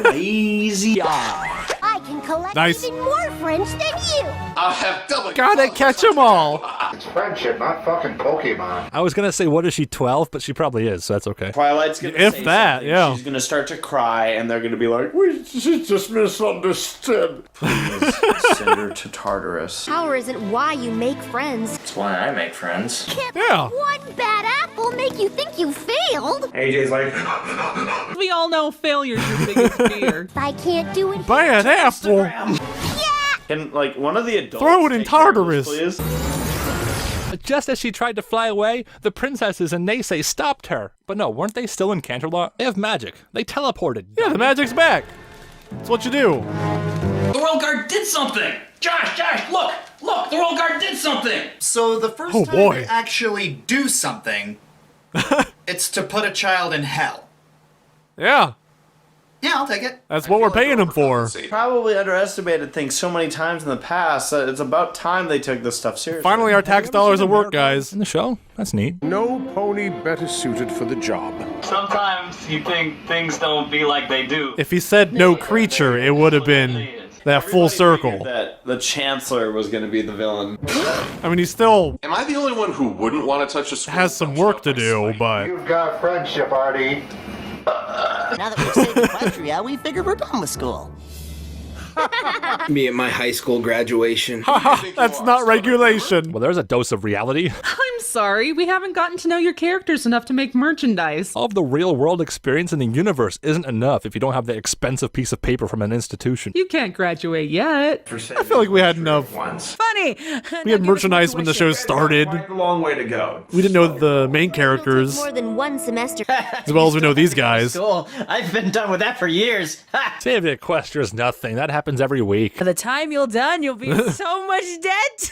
Lazy. I can collect Nice. even more French than you. I'll have double. Gotta catch 'em all. It's friendship, not fucking Pokemon. I was gonna say, what is she, 12? But she probably is, so that's okay. Twilight's gonna If say that, something. yeah. She's gonna start to cry, and they're gonna be like, she just misunderstood. Please send her to Tartarus. Power isn't why you make friends. That's why I make friends. Can't Yeah. one bad apple make you think you failed. AJ's like, We all know failure's your biggest fear. If I can't do it, Bad apple. Can, like, one of the adults Throw it in take care of this, Tartarus. please? Just as she tried to fly away, the princesses and Naysay stopped her. But no, weren't they still in Canterlot? They have magic. They teleported. Yeah, the magic's back. That's what you do. The Royal Guard did something! Josh, look! Look, the Royal Guard did something! So the first Oh, time boy. they actually do something, it's to put a child in hell. Yeah, Yeah, I'll take it. that's what we're paying them for. Probably underestimated things so many times in the past that it's about time they took this stuff seriously. Finally, our tax dollars at work, guys. In the show? That's neat. No pony better suited for the job. Sometimes you think things don't be like they do. If he said no creature, it would have been that full circle. That the Chancellor was going to be the villain. I mean, he still Am I the only one who wouldn't want to touch a school? has some work to do, but You've got friendship, Artie. Now that we've saved Equestria, we figured we're done with school. Me at my high school graduation. that's not regulation. Well, there's a dose of reality. I'm sorry, we haven't gotten to know your characters enough to make merchandise. All of the real world experience in the universe isn't enough if you don't have the expensive piece of paper from an institution. You can't graduate yet. I feel like we had enough. Funny. We had merchandise when the show started. quite a long way to go. We didn't know the main characters more than one semester. as well as we know these guys. Cool. I've been done with that for years. Save the Equestria's nothing. That happens every week. By the time you're done, you'll be in so much debt,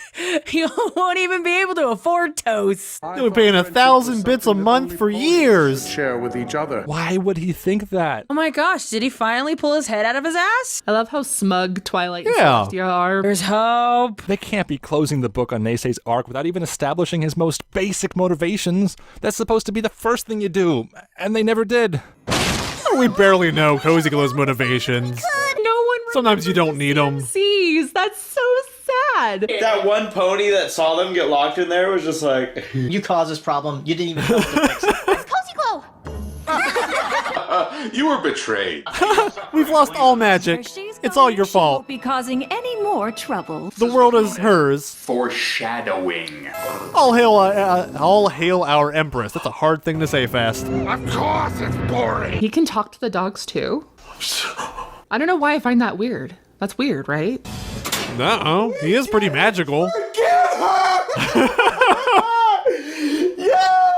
you won't even be able to afford toast. They were paying 1,000 bits a month for years. Share with each other. Why would he think that? Oh my gosh, did he finally pull his head out of his ass? I love how smug Twilight and Yeah. Celestia are. There's hope. They can't be closing the book on Naysay's arc without even establishing his most basic motivations. That's supposed to be the first thing you do, and they never did. We barely know Cozy Glow's motivations. No one Sometimes you don't need them. sees. That's so sad. That one pony that saw them get locked in there was just like, You caused this problem. You didn't even help to fix it. It's Cozy Glow. You were betrayed. We've lost all magic. It's all your fault. Be causing any more trouble. The world is hers. Foreshadowing. All hail our Empress. That's a hard thing to say fast. Of course it's boring. He can talk to the dogs too. I don't know why I find that weird. That's weird, right? No, he is pretty magical.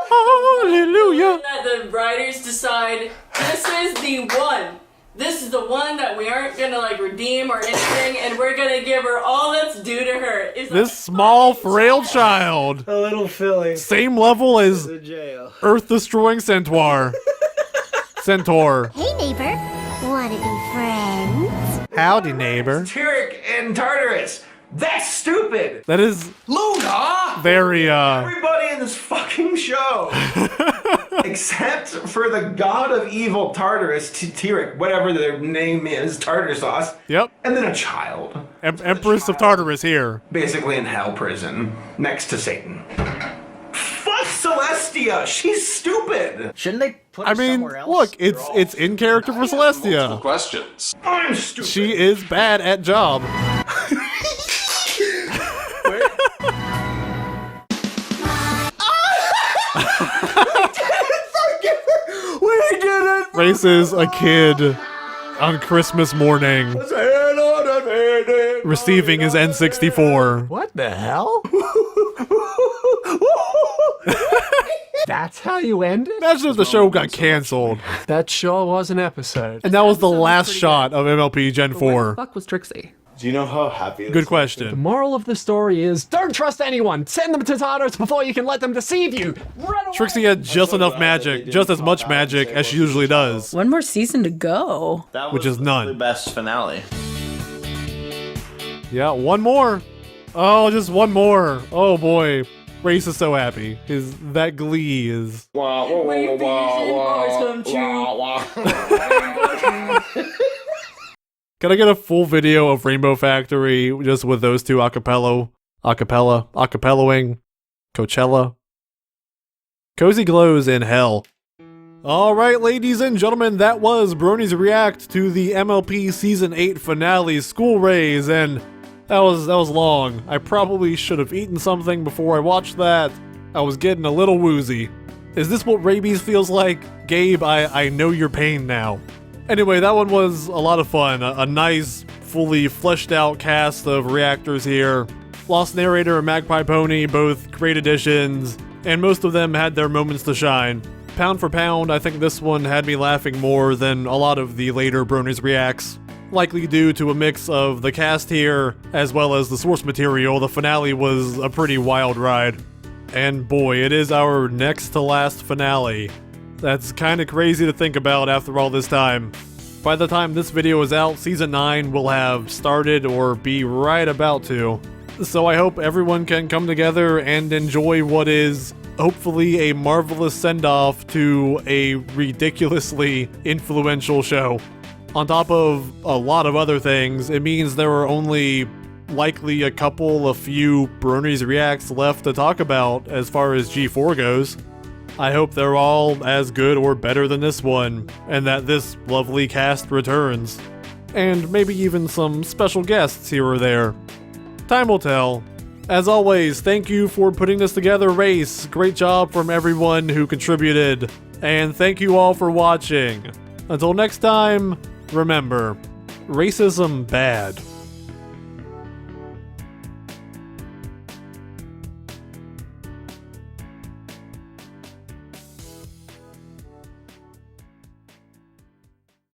Hallelujah. That the writers decide this is the one this is the one that we aren't gonna like redeem or anything, and we're gonna give her all that's due to her. Is This small, frail child. A little filly. Same level as Earth-destroying Centaur. Centaur. Hey, neighbor. Wanna be friends? Howdy, neighbor. Tyrek and Tartarus. That's stupid. That is Luna. very, Everybody in this fucking show, except for the god of evil Tartarus, Tyrek, whatever their name is, Tartar sauce. Yep. And then a child. Empress of Tartarus here. Basically in hell prison, next to Satan. Fuck Celestia. She's stupid. Shouldn't they put her I mean, somewhere else? look, it's in character for Celestia. Questions. I'm stupid. She is bad at job. We did it! Race is a kid on Christmas morning receiving his N64. What the hell? That's how you end it? Imagine if the show got canceled. That sure was an episode. And that was the last shot of MLP Gen 4. Fuck was Trixie? Do you know how happy? Good The question. moral of the story is don't trust anyone. Send them to Tartarus before you can let them deceive you. Run away. Trixie had just enough magic, just as much magic as she usually does, One more season to go. That which is the none. best finale. Yeah, one more. Oh, just one more. Oh boy. Race is so happy. That glee is... Can I get a full video of Rainbow Factory just with those two acapelloing? Coachella? Cozy glows in hell. Alright, ladies and gentlemen, that was Bronies React to the MLP Season 8 finale, School Raze, and that was long. I probably should have eaten something before I watched that. I was getting a little woozy. Is this what rabies feels like? Gabe, I know your pain now. Anyway, that one was a lot of fun. A nice, fully fleshed out cast of reactors here. Lost Narrator and Magpie Pony, both great additions, and most of them had their moments to shine. Pound for pound, I think this one had me laughing more than a lot of the later Bronies Reacts. Likely due to a mix of the cast here, as well as the source material. The finale was a pretty wild ride. And boy, it is our next to last finale. That's kinda crazy to think about after all this time. By the time this video is out, Season 9 will have started or be right about to. So I hope everyone can come together and enjoy what is hopefully a marvelous send-off to a ridiculously influential show. On top of a lot of other things, it means there are only likely a few Bronies Reacts left to talk about as far as G4 goes. I hope they're all as good or better than this one, and that this lovely cast returns. And maybe even some special guests here or there. Time will tell. As always, thank you for putting this together, Race. Great job from everyone who contributed. And thank you all for watching. Until next time, remember, racism bad.